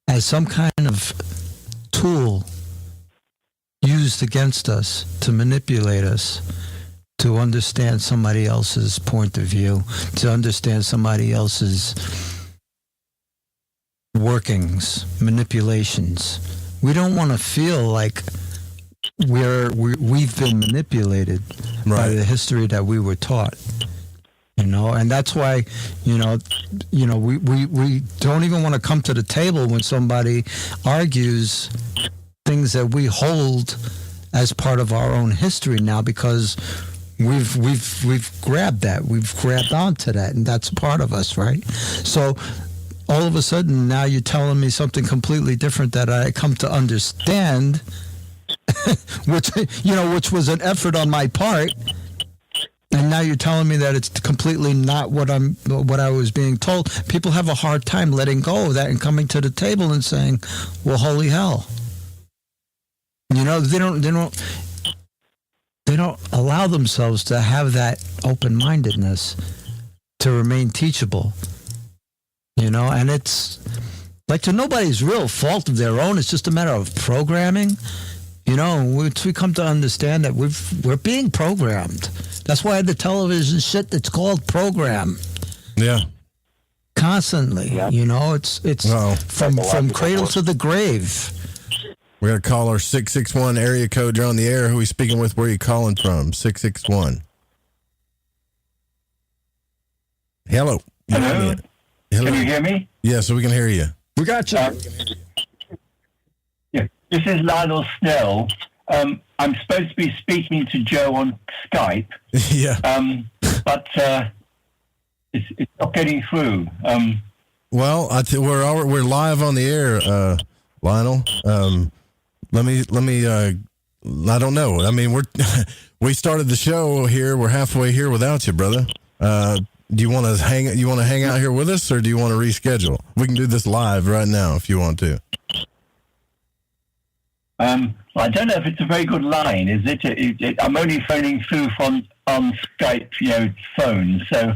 as some kind of tool used against us to manipulate us, to understand somebody else's point of view, to understand somebody else's workings, manipulations. We don't want to feel like we've been manipulated by the history that we were taught. And that's why, we don't even want to come to the table when somebody argues things that we hold as part of our own history now, because we've grabbed that, we've grabbed onto that, and that's part of us, right? So all of a sudden now you're telling me something completely different that I come to understand, which was an effort on my part. And now you're telling me that it's completely not what I was being told. People have a hard time letting go of that and coming to the table and saying, "Well, holy hell!" They don't allow themselves to have that open-mindedness to remain teachable. And it's like, to nobody's real fault of their own. It's just a matter of programming. We come to understand that we're being programmed. That's why the television shit that's called program. Yeah. Constantly. Yeah. It's from cradle to the grave. We're going to call our 661 area code. You're on the air. Who are we speaking with? Where are you calling from? 661. Hello. Hello. Can you hear me? Yeah, so we can hear you. We got you. Yeah. This is Lionel Snell. I'm supposed to be speaking to Joe on Skype. Yeah. But it's not getting through. Well, we're live on the air, Lionel. Let me. I don't know. I mean, we started the show here. We're halfway here without you, brother. do you want to hang out here with us, or do you want to reschedule? We can do this live right now if you want to. Well, I don't know if it's a very good line, is it? I'm only phoning through on Skype, phone. So,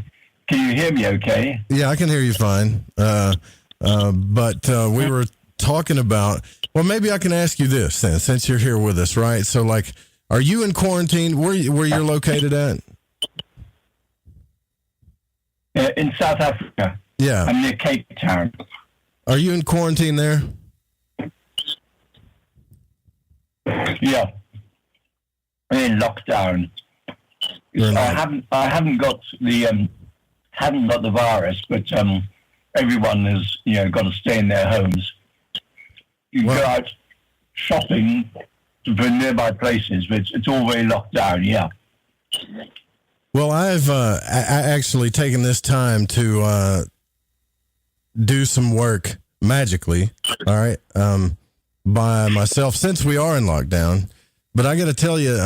can you hear me? Okay. Yeah, I can hear you fine. But we were talking about. Well, maybe I can ask you this then, since you're here with us, right? So, like, are you in quarantine? Where you're located at? In South Africa. Yeah. I'm near Cape Town. Are you in quarantine there? Yeah. I'm in lockdown. I haven't got the virus, but everyone has got to stay in their homes. You go out shopping for nearby places, but it's all very locked down. Yeah. Well, I've actually taken this time to do some work magically, all right, by myself since we are in lockdown. But I got to tell you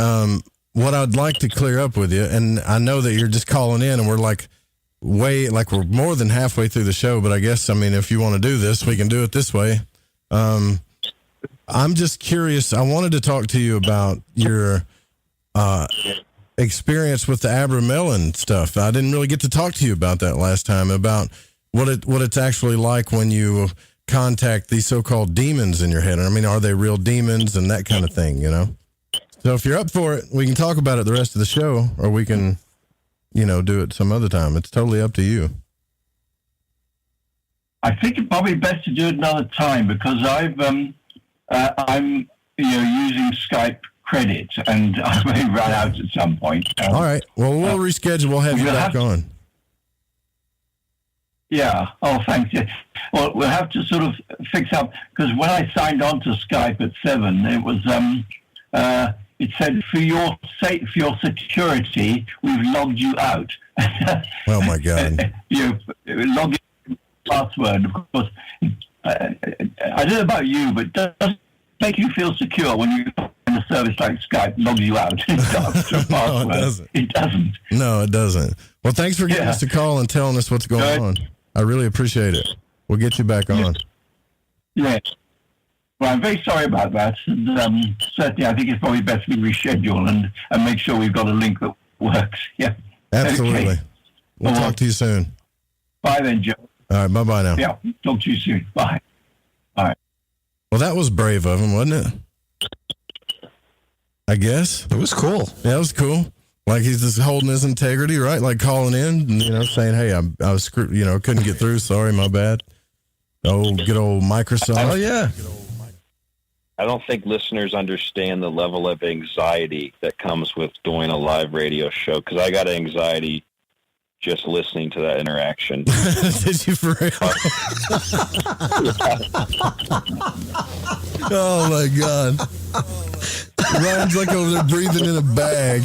what I'd like to clear up with you, and I know that you're just calling in, and we're we're more than halfway through the show, but I guess, if you want to do this, we can do it this way. I'm just curious. I wanted to talk to you about your experience with the Abramelin stuff. I didn't really get to talk to you about that last time, about what it's actually like when you contact these so-called demons in your head. Are they real demons and that kind of thing, So if you're up for it, we can talk about it the rest of the show, or we can, do it some other time. It's totally up to you. I think it's probably best to do it another time, because I'm using Skype credit, and I may run out at some point. All right. Well, we'll reschedule. We'll have you back on. Yeah. Oh, thanks. Yeah. Well, we'll have to sort of fix up, because when I signed on to Skype at 7, it was it said for your security, we've logged you out. Oh my God! Log in password. Of course, I don't know about you, but does it make you feel secure when you in a service like Skype logs you out? No, it doesn't. It doesn't. No, it doesn't. Well, thanks for giving us a call and telling us what's going on. I really appreciate it. We'll get you back on. Yeah. Well, I'm very sorry about that. And, certainly, I think it's probably best we reschedule and make sure we've got a link that works. Yeah. Absolutely. Okay. We'll talk to you soon. Bye then, Joe. All right. Bye-bye now. Yeah. Talk to you soon. Bye. All right. Well, that was brave of him, wasn't it? I guess. It was cool. Yeah, it was cool. Like, he's just holding his integrity, right? Like calling in and, saying, hey, I was screwed, couldn't get through. Sorry, my bad. Oh, good old Microsoft. Oh, yeah. I don't think listeners understand the level of anxiety that comes with doing a live radio show, because I got anxiety just listening to that interaction. Did you for real? Oh, my God. Ryan's like over there breathing in a bag.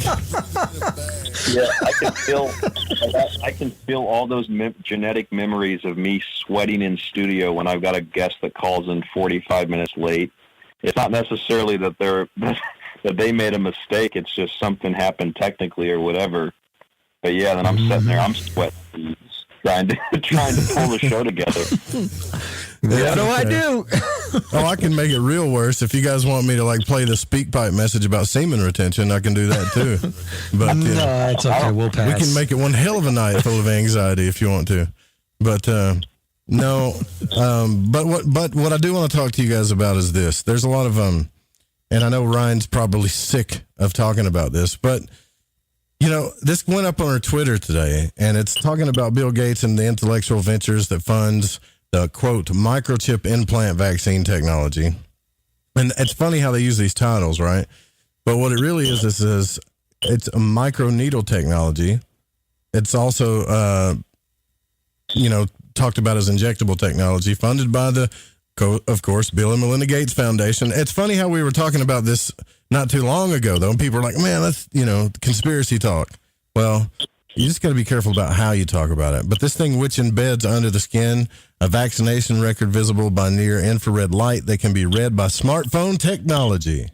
Yeah, I can feel all those genetic memories of me sweating in studio when I've got a guest that calls in 45 minutes late. It's not necessarily that that they made a mistake. It's just something happened technically or whatever. But yeah, then I'm sitting there, I'm sweating, trying to pull the show together. What do I do? Oh, I can make it real worse. If you guys want me to play the speak pipe message about semen retention, I can do that too. But no, it's okay. We'll pass. We can make it one hell of a night full of anxiety if you want to. But no. But what I do want to talk to you guys about is this. There's a lot of and I know Ryan's probably sick of talking about this, but this went up on our Twitter today, and it's talking about Bill Gates and the intellectual ventures that funds the, quote, microchip implant vaccine technology. And it's funny how they use these titles, right? But what it really is it's a microneedle technology. It's also, talked about as injectable technology, funded by the, of course, Bill and Melinda Gates Foundation. It's funny how we were talking about this not too long ago, though, and people were like, man, that's, conspiracy talk. Well, you just got to be careful about how you talk about it. But this thing, which embeds under the skin a vaccination record visible by near infrared light that can be read by smartphone technology.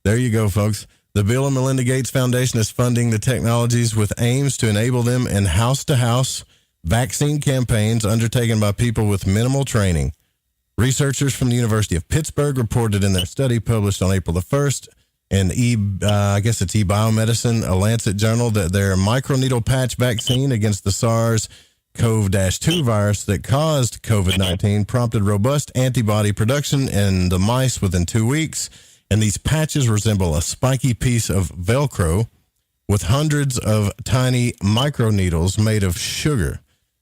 There you go, folks. The Bill and Melinda Gates Foundation is funding the technologies with aims to enable them in house-to-house vaccine campaigns undertaken by people with minimal training. Researchers from the University of Pittsburgh reported in their study published on April the 1st in eBiomedicine, a Lancet journal, that their microneedle patch vaccine against the SARS-CoV-2 virus that caused COVID-19 prompted robust antibody production in the mice within 2 weeks. And these patches resemble a spiky piece of Velcro with hundreds of tiny microneedles made of sugar.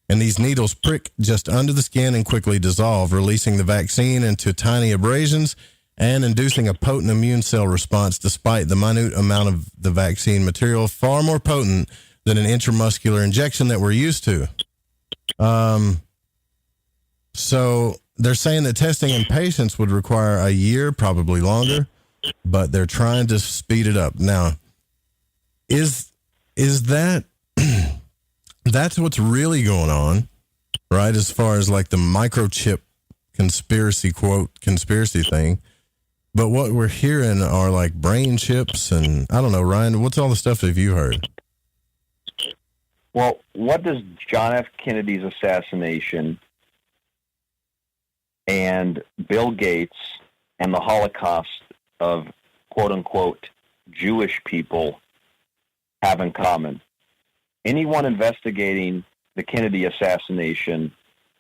And these needles prick just under the skin and quickly dissolve, releasing the vaccine into tiny abrasions and inducing a potent immune cell response despite the minute amount of the vaccine material, far more potent than an intramuscular injection that we're used to. So they're saying that testing in patients would require a year, probably longer, but they're trying to speed it up. Now, is that that's what's really going on, right? As far as like the microchip conspiracy thing. But what we're hearing are like brain chips and I don't know, Ryan, what's all the stuff have you heard? Well, what does John F. Kennedy's assassination and Bill Gates and the Holocaust of quote-unquote Jewish people have in common? Anyone investigating the Kennedy assassination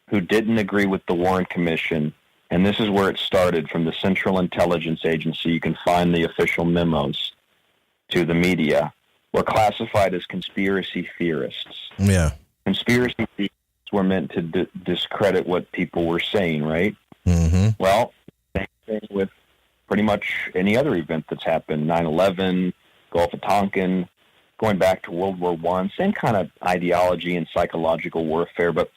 who didn't agree with the Warren Commission, and this is where it started, from the Central Intelligence Agency, you can find the official memos to the media, were classified as conspiracy theorists. Yeah. Conspiracy theorists were meant to discredit what people were saying, right? Mm-hmm. Well, same thing with pretty much any other event that's happened, 9/11, Gulf of Tonkin, going back to World War I, same kind of ideology and psychological warfare. But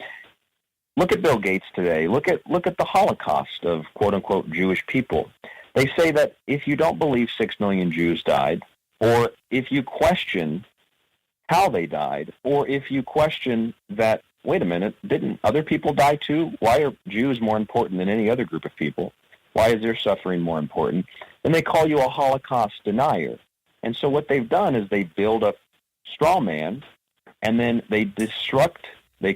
look at Bill Gates today. Look at the Holocaust of quote-unquote Jewish people. They say that if you don't believe 6 million Jews died, or if you question how they died, or if you question that, wait a minute, didn't other people die too? Why are Jews more important than any other group of people? Why is their suffering more important? Then they call you a Holocaust denier. And so what they've done is they build a straw man, and then they they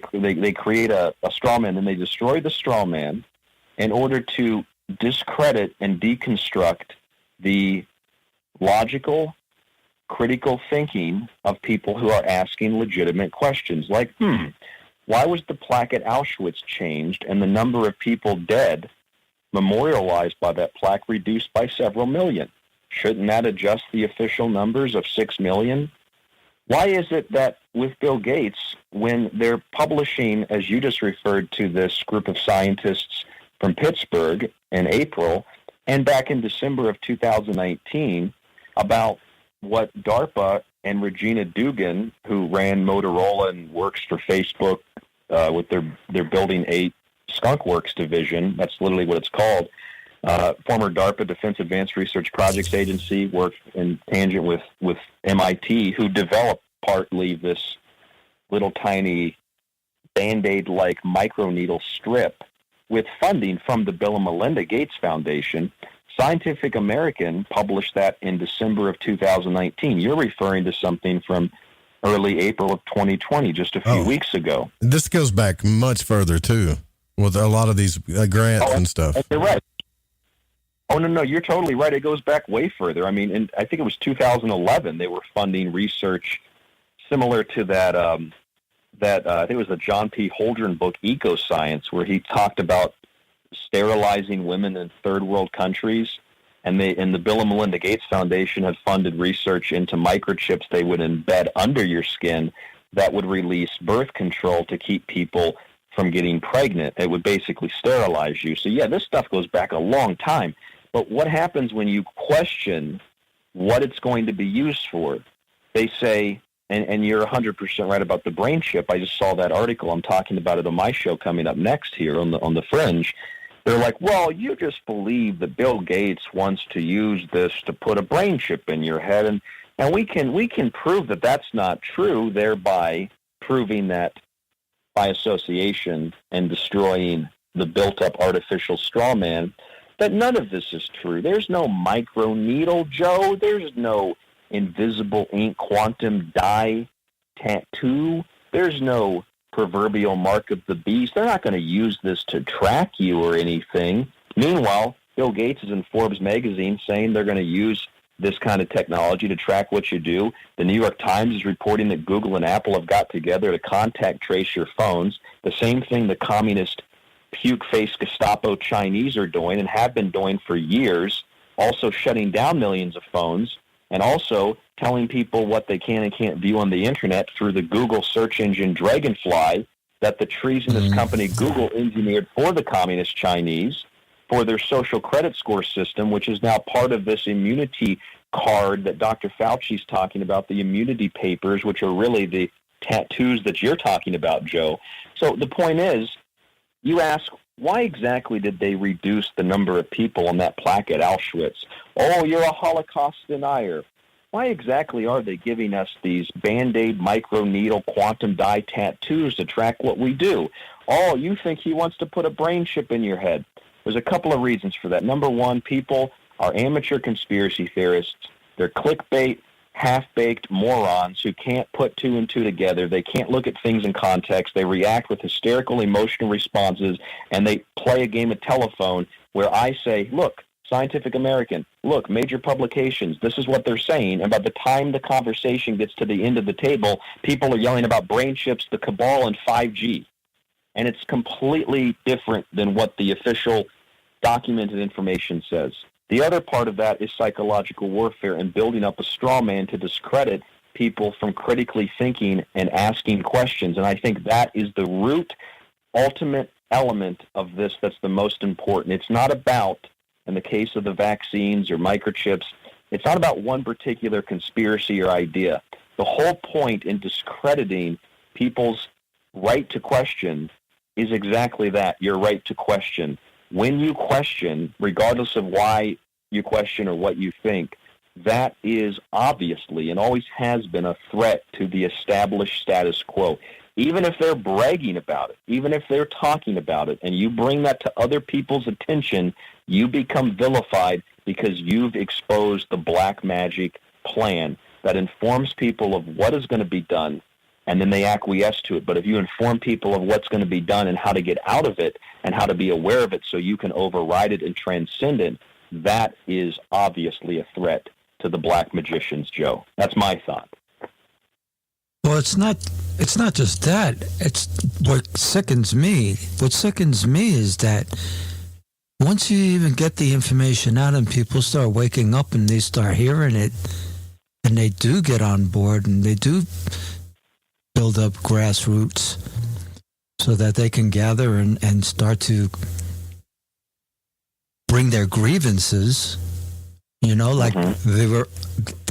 create a straw man, and they destroy the straw man in order to discredit and deconstruct the logical, critical thinking of people who are asking legitimate questions like, why was the plaque at Auschwitz changed and the number of people dead memorialized by that plaque reduced by several million? Shouldn't that adjust the official numbers of 6 million? Why is it that with Bill Gates, when they're publishing, as you just referred to, this group of scientists from Pittsburgh in April and back in December of 2019 about what DARPA and Regina Dugan, who ran Motorola and works for Facebook with their Building 8 Skunk Works division, that's literally what it's called, former DARPA Defense Advanced Research Projects Agency, worked in tangent with MIT, who developed partly this little tiny Band-Aid-like microneedle strip with funding from the Bill and Melinda Gates Foundation. Scientific American published that in December of 2019. You're referring to something from early April of 2020, just a few weeks ago. This goes back much further, too, with a lot of these grants and stuff. You're right. Oh, no, you're totally right. It goes back way further. I mean, I think it was 2011, they were funding research similar to that, I think it was the John P. Holdren book, Ecoscience, where he talked about sterilizing women in third world countries. And the Bill and Melinda Gates Foundation had funded research into microchips they would embed under your skin that would release birth control to keep people from getting pregnant. It would basically sterilize you. So, yeah, this stuff goes back a long time. But what happens when you question what it's going to be used for? They say, and you're 100% right about the brain chip. I just saw that article. I'm talking about it on my show coming up next here on the Fringe. They're like, well, you just believe that Bill Gates wants to use this to put a brain chip in your head, and we can prove that that's not true, thereby proving that by association and destroying the built-up artificial straw man, that none of this is true. There's no microneedle, Joe. There's no invisible ink quantum dye tattoo. There's no proverbial mark of the beast. They're not going to use this to track you or anything. Meanwhile, Bill Gates is in Forbes magazine saying they're going to use this kind of technology to track what you do. The New York Times is reporting that Google and Apple have got together to contact trace your phones. The same thing the communist puke-faced Gestapo Chinese are doing and have been doing for years, also shutting down millions of phones and also telling people what they can and can't view on the internet through the Google search engine Dragonfly that the treasonous company Google engineered for the communist Chinese for their social credit score system, which is now part of this immunity card that Dr. Fauci's talking about, the immunity papers, which are really the tattoos that you're talking about, Joe. So the point is, you ask, why exactly did they reduce the number of people on that plaque at Auschwitz? Oh, you're a Holocaust denier. Why exactly are they giving us these Band-Aid, microneedle, quantum dye tattoos to track what we do? Oh, you think he wants to put a brain chip in your head. There's a couple of reasons for that. Number one, people are amateur conspiracy theorists. They're clickbait, half-baked morons who can't put two and two together. They can't look at things in context. They react with hysterical emotional responses, and they play a game of telephone where I say, look, Scientific American, look, major publications, this is what they're saying, and by the time the conversation gets to the end of the table, people are yelling about brain chips, the cabal, and 5G. And it's completely different than what the official documented information says. The other part of that is psychological warfare and building up a straw man to discredit people from critically thinking and asking questions. And I think that is the root, ultimate element of this that's the most important. It's not about, in the case of the vaccines or microchips, it's not about one particular conspiracy or idea. The whole point in discrediting people's right to question is exactly that, your right to question. When you question, regardless of why you question or what you think, that is obviously and always has been a threat to the established status quo. Even if they're bragging about it, even if they're talking about it, and you bring that to other people's attention, you become vilified because you've exposed the black magic plan that informs people of what is going to be done, and then they acquiesce to it. But if you inform people of what's going to be done and how to get out of it and how to be aware of it so you can override it and transcend it, that is obviously a threat to the black magicians, Joe. That's my thought. Well, it's not just that. It's what sickens me. What sickens me is that once you even get the information out and people start waking up and they start hearing it and they do get on board and they do build up grassroots so that they can gather and start to bring their grievances, like they were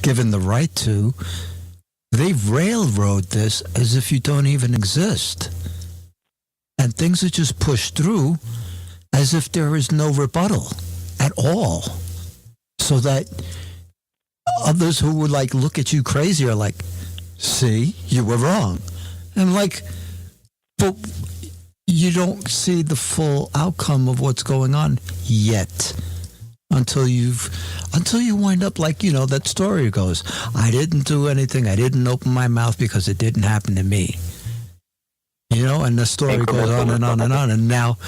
given the right to. They railroad this as if you don't even exist. And things are just pushed through as if there is no rebuttal at all. So that others who would look at you crazy are like, see, you were wrong. And but you don't see the full outcome of what's going on yet. Until you wind up that story goes, I didn't do anything, I didn't open my mouth because it didn't happen to me. And the story goes on and on and on. And now,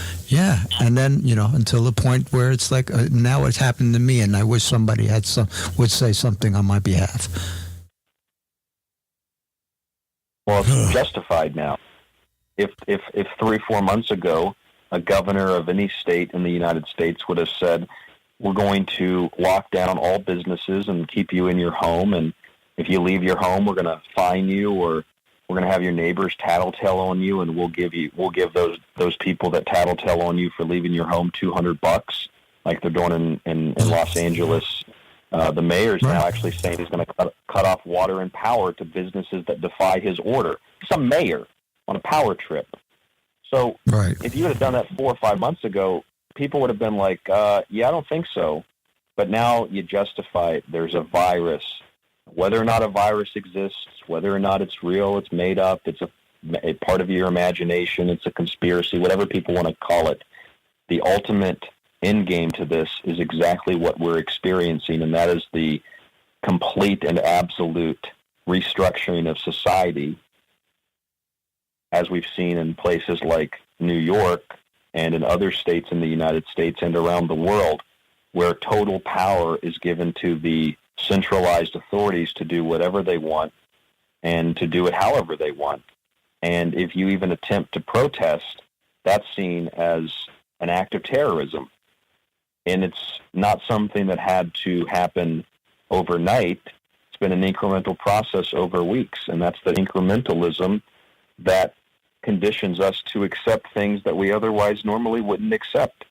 and then, until the point where it's like, now it's happened to me and I wish somebody would say something on my behalf. Well, it's justified now. If 3-4 months ago, a governor of any state in the United States would have said, we're going to lock down all businesses and keep you in your home, and if you leave your home, we're going to fine you, or we're going to have your neighbors tattletale on you, and we'll give those people that tattletale on you for leaving your home $200, like they're doing in Los Angeles. The mayor's now actually saying he's going to cut off water and power to businesses that defy his order. Some mayor on a power trip. So if you would have done that 4 or 5 months ago, people would have been like, yeah, I don't think so. But now you justify it. There's a virus. Whether or not a virus exists, whether or not it's real, it's made up, it's a part of your imagination, it's a conspiracy, whatever people want to call it, the ultimate end game to this is exactly what we're experiencing, and that is the complete and absolute restructuring of society, as we've seen in places like New York and in other states in the United States and around the world, where total power is given to the centralized authorities to do whatever they want and to do it however they want. And if you even attempt to protest, that's seen as an act of terrorism. And it's not something that had to happen overnight. It's been an incremental process over weeks, and that's the incrementalism that conditions us to accept things that we otherwise normally wouldn't accept.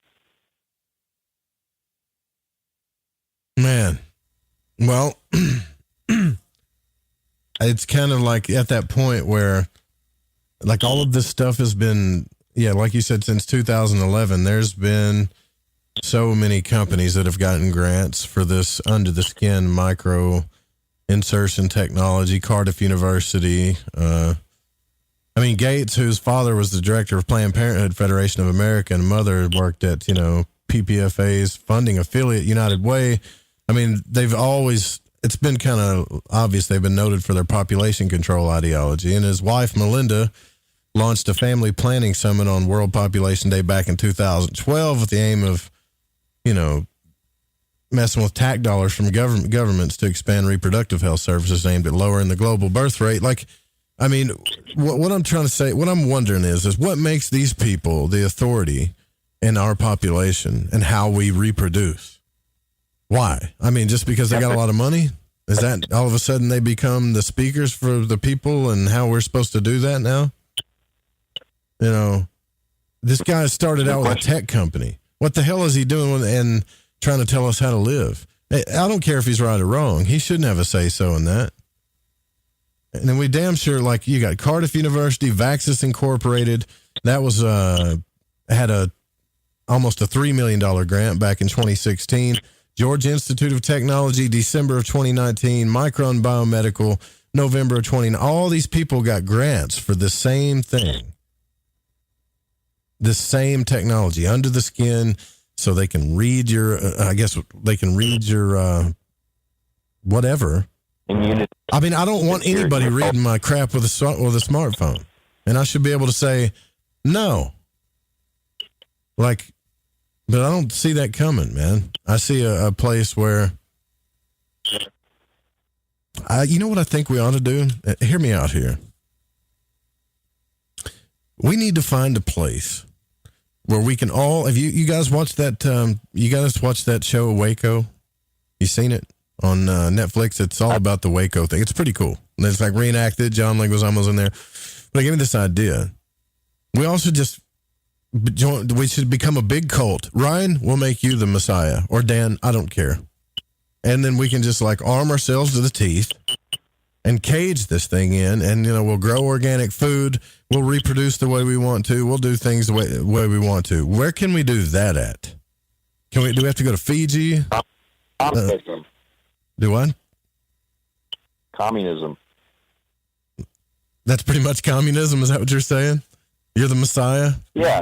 Man, well, it's kind of like at that point where, like, all of this stuff has been, like you said, since 2011, there's been so many companies that have gotten grants for this under the skin micro insertion technology. Cardiff University, Gates, whose father was the director of Planned Parenthood Federation of America and mother worked at, PPFA's funding affiliate United Way. They've always, it's been kind of obvious they've been noted for their population control ideology. And his wife, Melinda, launched a family planning summit on World Population Day back in 2012 with the aim of, messing with tax dollars from governments to expand reproductive health services aimed at lowering the global birth rate. What I'm trying to say, what I'm wondering is what makes these people the authority in our population and how we reproduce? Why? Just because they got a lot of money? Is that all of a sudden they become the speakers for the people and how we're supposed to do that now? This guy started out with a tech company. What the hell is he doing and trying to tell us how to live? I don't care if he's right or wrong. He shouldn't have a say-so in that. And then we damn sure, like, you got Cardiff University, Vaxxus Incorporated. That was had almost a $3 million grant back in 2016. Georgia Institute of Technology, December of 2019. Micron Biomedical, November of 2019. All these people got grants for the same thing. The same technology under the skin, so they can read your, whatever. I don't want anybody reading my crap with a smartphone, and I should be able to say no. But I don't see that coming, man. I see a place where, you know what I think we ought to do? Hear me out here. We need to find a place where we can all, have you guys watched that, show Waco? You seen it on Netflix? It's all about the Waco thing. It's pretty cool. And it's like reenacted. John Leguizamo's in there. But I gave me this idea. We also we should become a big cult. Ryan, we'll make you the Messiah. Or Dan, I don't care. And then we can just arm ourselves to the teeth and cage this thing in, and we'll grow organic food, we'll reproduce the way we want to, we'll do things the way we want to. Where can we do that at? Do we have to go to Fiji? Communism. Do what? Communism. That's pretty much communism. Is that what you're saying? You're the Messiah? Yeah.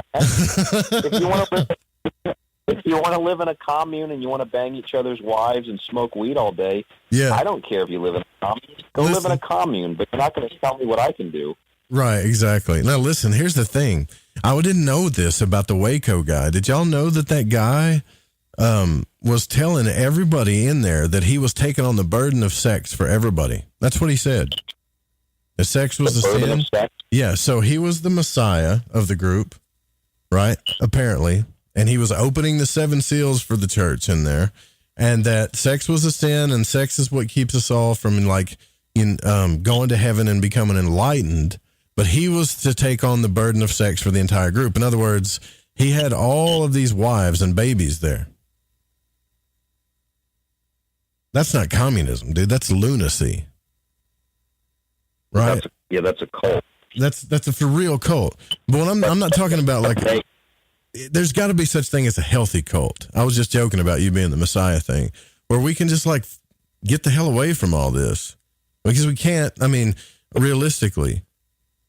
If you want to live in a commune and you want to bang each other's wives and smoke weed all day, I don't care if you live in a commune. Go live in a commune, but you're not going to tell me what I can do. Right, exactly. Now, listen, here's the thing. I didn't know this about the Waco guy. Did y'all know that guy was telling everybody in there that he was taking on the burden of sex for everybody? That's what he said. The sex was the sin? Yeah, so he was the Messiah of the group, right? Apparently. And he was opening the 7 seals for the church in there, and that sex was a sin, and sex is what keeps us all from going to heaven and becoming enlightened. But he was to take on the burden of sex for the entire group. In other words, he had all of these wives and babies there. That's not communism, dude. That's lunacy, right? That's a cult. That's a for real cult. But when I'm not talking about there's got to be such thing as a healthy cult. I was just joking about you being the Messiah thing, where we can just get the hell away from all this, because we can't. Realistically,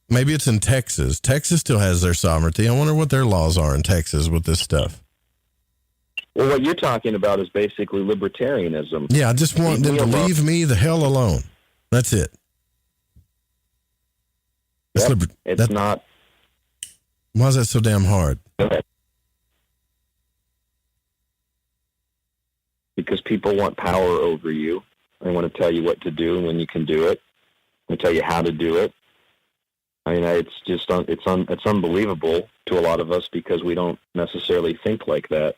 maybe it's in Texas. Texas still has their sovereignty. I wonder what their laws are in Texas with this stuff. Well, what you're talking about is basically libertarianism. Yeah, I just want them to leave me the hell alone. That's it. It's not. Why is that so damn hard? Because people want power over you. They want to tell you what to do and when you can do it. They tell you how to do it. I mean, it's just it's unbelievable to a lot of us because we don't necessarily think like that.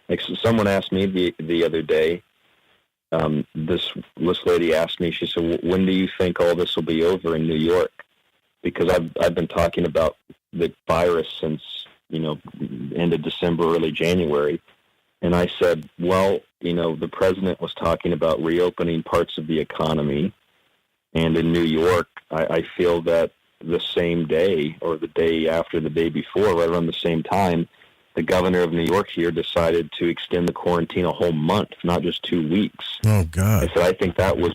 Like someone asked me the other day. This lady asked me. She said, "When do you think all this will be over in New York?" Because I've been talking about the virus since end of December, early January, and I said, well, the president was talking about reopening parts of the economy, and in New York, I feel that the same day or the day after, the day before, right around the same time, the governor of New York here decided to extend the quarantine a whole month, not just 2 weeks. Oh, God. I said, I think that was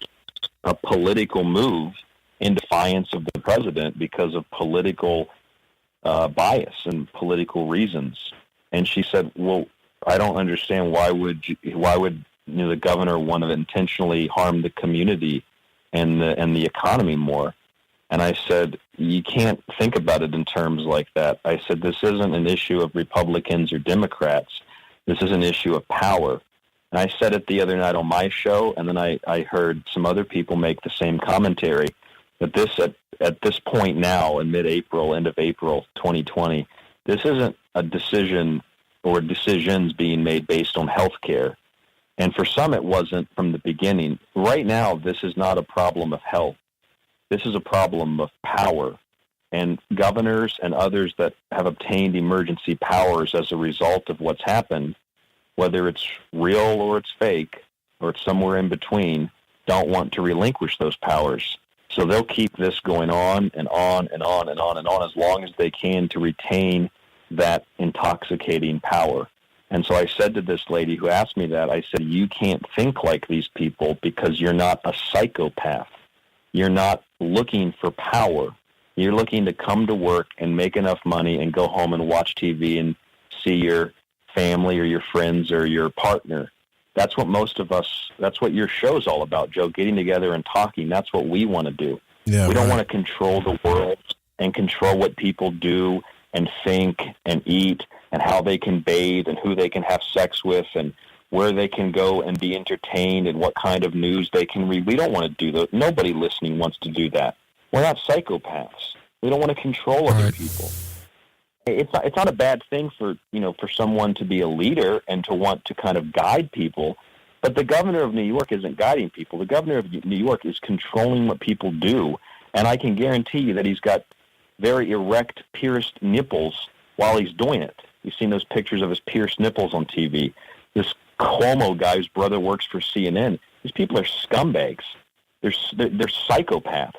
a political move in defiance of the president because of political bias and political reasons. And she said, well, I don't understand why would the governor want to intentionally harm the community and the economy more? And I said, you can't think about it in terms like that. I said, this isn't an issue of Republicans or Democrats. This is an issue of power. And I said it the other night on my show, and then I heard some other people make the same commentary, that this at this point now in mid-April, end of April 2020, this isn't a decision or decisions being made based on health care. And for some, it wasn't from the beginning. Right now, this is not a problem of health. This is a problem of power. And governors and others that have obtained emergency powers as a result of what's happened, whether it's real or it's fake or it's somewhere in between, don't want to relinquish those powers. So they'll keep this going on and on and on and on and on as long as they can to retain that intoxicating power. And so I said to this lady who asked me that, I said, you can't think like these people because you're not a psychopath. You're not looking for power. You're looking to come to work and make enough money and go home and watch TV and see your family or your friends or your partner. That's what most of us, that's what your show's all about, Joe, getting together and talking. That's what we want to do. Yeah, we don't want to control the world and control what people do and think and eat and how they can bathe and who they can have sex with and where they can go and be entertained and what kind of news they can read. We don't want to do that. Nobody listening wants to do that. We're not psychopaths. We don't want to control other people. It's not a bad thing for someone to be a leader and to want to kind of guide people, but the governor of New York isn't guiding people. The governor of New York is controlling what people do, and I can guarantee you that he's got very erect, pierced nipples while he's doing it. You've seen those pictures of his pierced nipples on TV. This Cuomo guy whose brother works for CNN. These people are scumbags. They're psychopaths,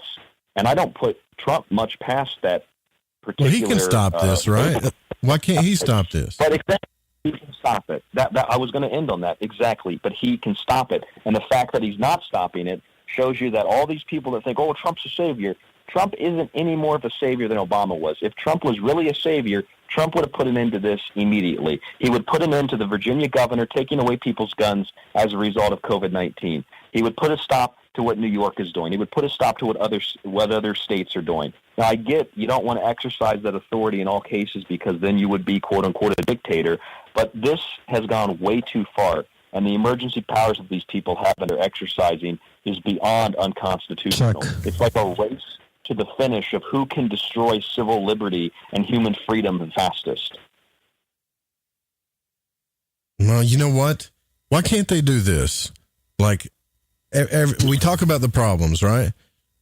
and I don't put Trump much past that. Well, he can stop this, right? Why can't he stop this? But exactly, he can stop it. That I was going to end on that, exactly. But he can stop it. And the fact that he's not stopping it shows you that all these people that think, oh, Trump's a savior, Trump isn't any more of a savior than Obama was. If Trump was really a savior, Trump would have put an end to this immediately. He would put an end to the Virginia governor taking away people's guns as a result of COVID-19. He would put a stop to what New York is doing. He would put a stop to what other states are doing. Now, I get you don't want to exercise that authority in all cases because then you would be, quote-unquote, a dictator, but this has gone way too far, and the emergency powers that these people have that are exercising is beyond unconstitutional. It's like a race to the finish of who can destroy civil liberty and human freedom the fastest. Well, you know what? Why can't they do this? Like, we talk about the problems, right?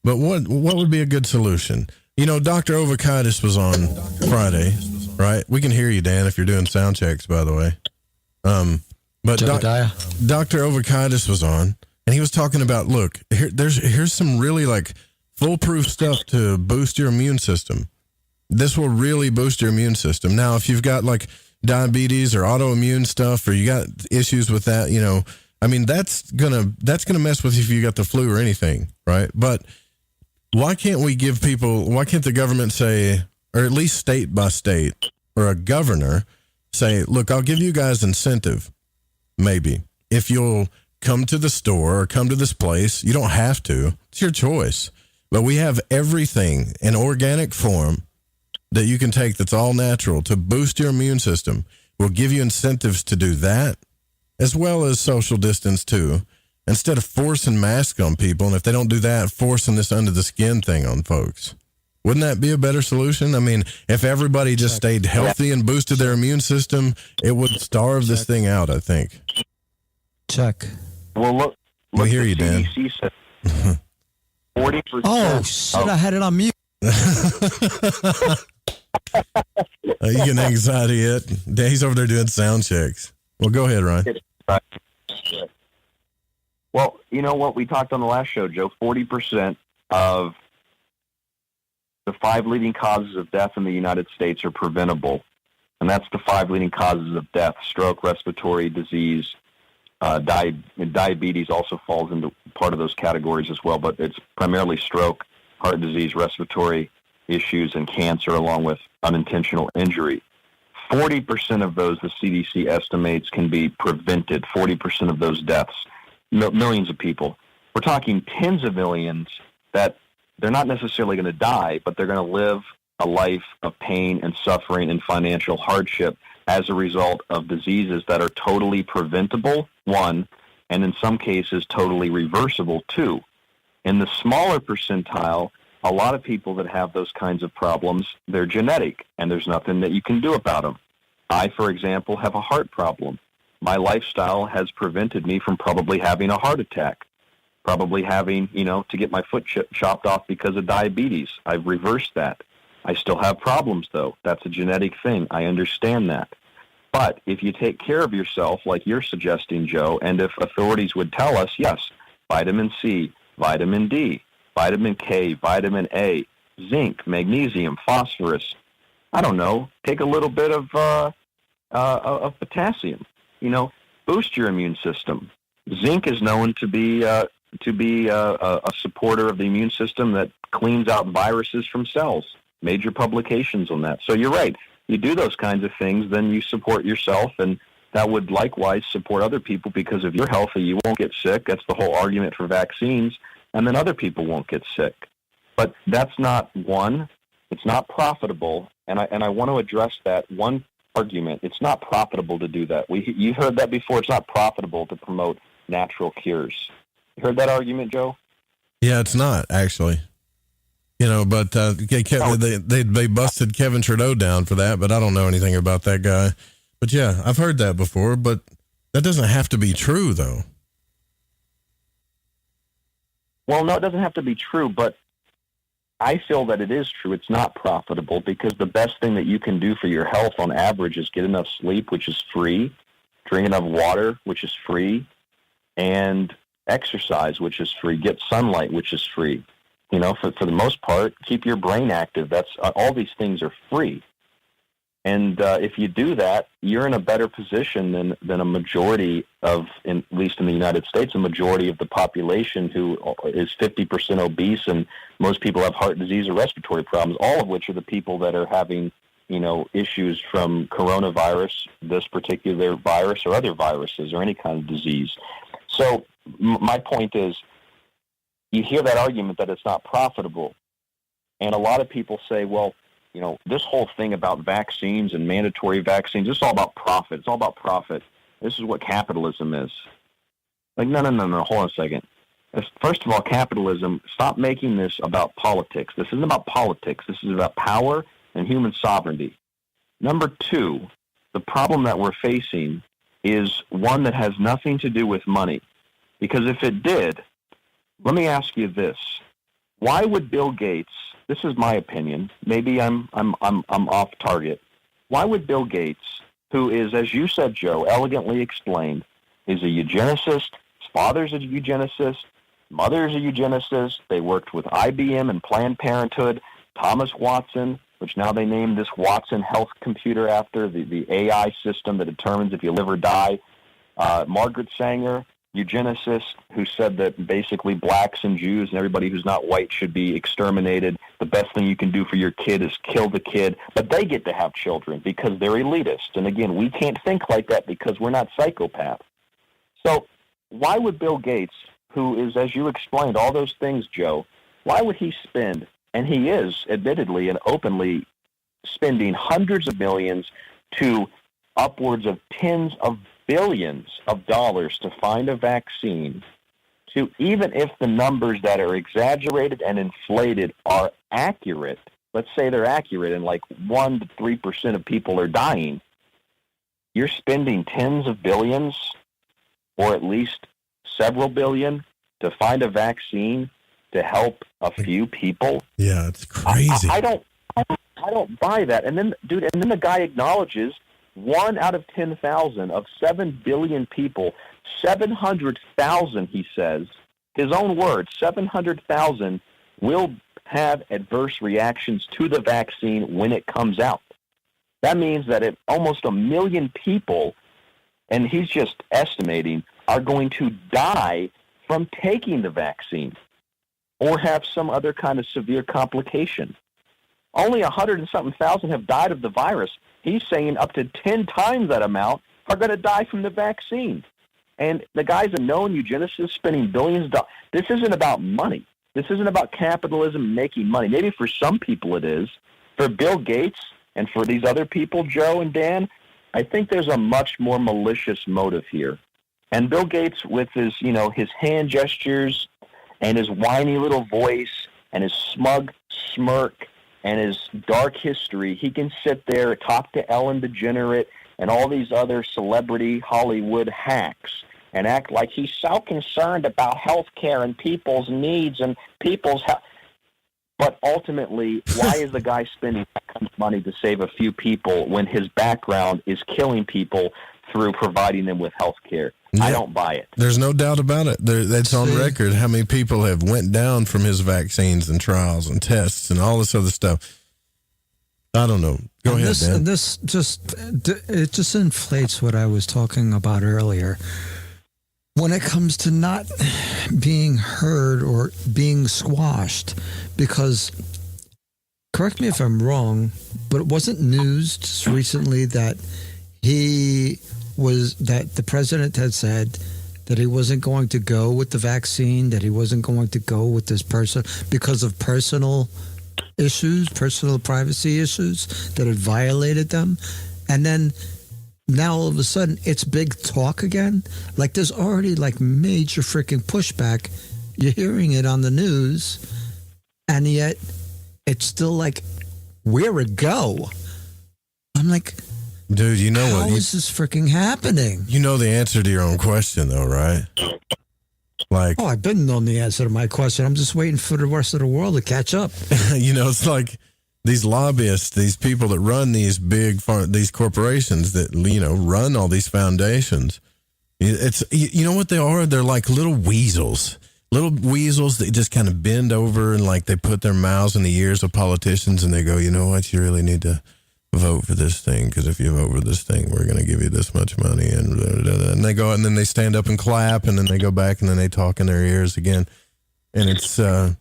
But what would be a good solution? You know, Dr. Ovakaitis was on Friday, right? We can hear you, Dan, if you're doing sound checks, by the way. But Dr. Ovakaitis was on, and he was talking about, look, here's some really like foolproof stuff to boost your immune system. This will really boost your immune system. Now, if you've got like diabetes or autoimmune stuff, or you got issues with that, you know, I mean, that's gonna mess with you if you got the flu or anything, right? But why can't the government say, or at least state by state, or a governor say, look, I'll give you guys incentive. maybe. If you'll come to the store or come to this place, you don't have to. It's your choice. But we have everything in organic form that you can take that's all natural to boost your immune system. We'll give you incentives to do that, as well as social distance too, instead of forcing masks on people. And if they don't do that, forcing this under the skin thing on folks. Wouldn't that be a better solution? I mean, if everybody just stayed healthy and boosted their immune system, it would starve this thing out, I think. Check. Well, look we hear you, Dan. CDC said 40%. Oh, shit, I had it on mute. You get anxiety yet? He's over there doing sound checks. Well, go ahead, Ryan. Well, you know what? We talked on the last show, Joe. 40% of the 5 leading causes of death in the United States are preventable. And that's the 5 leading causes of death: stroke, respiratory disease, diabetes also falls into part of those categories as well, but it's primarily stroke, heart disease, respiratory issues, and cancer, along with unintentional injury. 40% of those, the CDC estimates, can be prevented. 40% of those deaths, millions of people. We're talking tens of millions that they're not necessarily going to die, but they're going to live a life of pain and suffering and financial hardship as a result of diseases that are totally preventable, one, and in some cases totally reversible, two. In the smaller percentile, a lot of people that have those kinds of problems, they're genetic, and there's nothing that you can do about them. I, for example, have a heart problem. My lifestyle has prevented me from probably having a heart attack, probably having, to get my foot chopped off because of diabetes. I've reversed that. I still have problems, though. That's a genetic thing. I understand that. But if you take care of yourself, like you're suggesting, Joe, and if authorities would tell us, yes, vitamin C, vitamin D, vitamin K, vitamin A, zinc, magnesium, phosphorus, I don't know, take a little bit of potassium, boost your immune system. Zinc is known to be a supporter of the immune system that cleans out viruses from cells. Major publications on that. So you're right. You do those kinds of things, then you support yourself, and that would likewise support other people, because if you're healthy, you won't get sick. That's the whole argument for vaccines, and then other people won't get sick. But that's not one. It's not profitable, and I want to address that one argument. It's not profitable to do that. You've heard that before. It's not profitable to promote natural cures. You heard that argument, Joe? Yeah, it's not, actually. But they busted Kevin Trudeau down for that, but I don't know anything about that guy. But yeah, I've heard that before, but that doesn't have to be true, though. Well, no, it doesn't have to be true, but I feel that it is true. It's not profitable, because the best thing that you can do for your health on average is get enough sleep, which is free, drink enough water, which is free, and exercise, which is free, get sunlight, which is free. For the most part, keep your brain active. That's all these things are free. And if you do that, you're in a better position than a majority of, at least in the United States, a majority of the population who is 50% obese, and most people have heart disease or respiratory problems, all of which are the people that are having, issues from coronavirus, this particular virus, or other viruses, or any kind of disease. So my point is, you hear that argument that it's not profitable, and a lot of people say, well, this whole thing about vaccines and mandatory vaccines, it's all about profit. It's all about profit. This is what capitalism is. Like, no, hold on a second. First of all, capitalism, stop making this about politics. This isn't about politics. This is about power and human sovereignty. Number two, the problem that we're facing is one that has nothing to do with money. Because if it did, let me ask you this. Why would Bill Gates, this is my opinion, maybe I'm off target. Why would Bill Gates, who is, as you said, Joe, elegantly explained, is a eugenicist, his father's a eugenicist, mother's a eugenicist, they worked with IBM and Planned Parenthood, Thomas Watson, which now they named this Watson health computer after, the AI system that determines if you live or die, Margaret Sanger, eugenicist, who said that basically blacks and Jews and everybody who's not white should be exterminated. The best thing you can do for your kid is kill the kid, but they get to have children because they're elitist. And again, we can't think like that because we're not psychopaths. So why would Bill Gates, who is, as you explained, all those things, Joe, why would he spend, and he is admittedly and openly spending hundreds of millions to upwards of tens of billions of dollars to find a vaccine, to even if the numbers that are exaggerated and inflated are accurate, let's say they're accurate and like 1 to 3% of people are dying, you're spending tens of billions or at least several billion to find a vaccine to help a few people. Yeah, it's crazy. I don't buy that. And then, dude, and then the guy acknowledges 1 out of 10,000 of 7 billion people, 700,000, he says, his own words, 700,000 will have adverse reactions to the vaccine when it comes out. That means that if almost 1 million people, and he's just estimating, are going to die from taking the vaccine or have some other kind of severe complication. Only 100 and something thousand have died of the virus. He's saying up to 10 times that amount are going to die from the vaccine. And the guy's a known eugenicist spending billions of dollars. This isn't about money. This isn't about capitalism making money. Maybe for some people it is. For Bill Gates and for these other people, Joe and Dan, I think there's a much more malicious motive here. And Bill Gates, with his, his hand gestures and his whiny little voice and his smug smirk and his dark history, he can sit there, talk to Ellen DeGeneres and all these other celebrity Hollywood hacks and act like he's so concerned about health care and people's needs and people's health. But ultimately, why is the guy spending that much money to save a few people when his background is killing people through providing them with health care? Yeah. I don't buy it. There's no doubt about it. That's on record how many people have went down from his vaccines and trials and tests and all this other stuff. I don't know. Go ahead, Dan. It just inflates what I was talking about earlier. When it comes to not being heard or being squashed, because, correct me if I'm wrong, but it wasn't news just recently that the president had said that he wasn't going to go with the vaccine, that he wasn't going to go with this person because of personal issues, personal privacy issues that had violated them. And then now all of a sudden it's big talk again. Like there's already like major freaking pushback. You're hearing it on the news, and yet it's still like, where it go? I'm like, dude, you know what? How is this freaking happening? You know the answer to your own question, though, right? Like, I've been knowing the answer to my question. I'm just waiting for the rest of the world to catch up. It's like these lobbyists, these people that run these these corporations that, run all these foundations. It's, you know what they are? They're like little weasels that just kind of bend over and like they put their mouths in the ears of politicians and they go, you know what? You really need to vote for this thing, because if you vote for this thing, we're going to give you this much money, and they go and then they stand up and clap, and then they go back and then they talk in their ears again, and it's come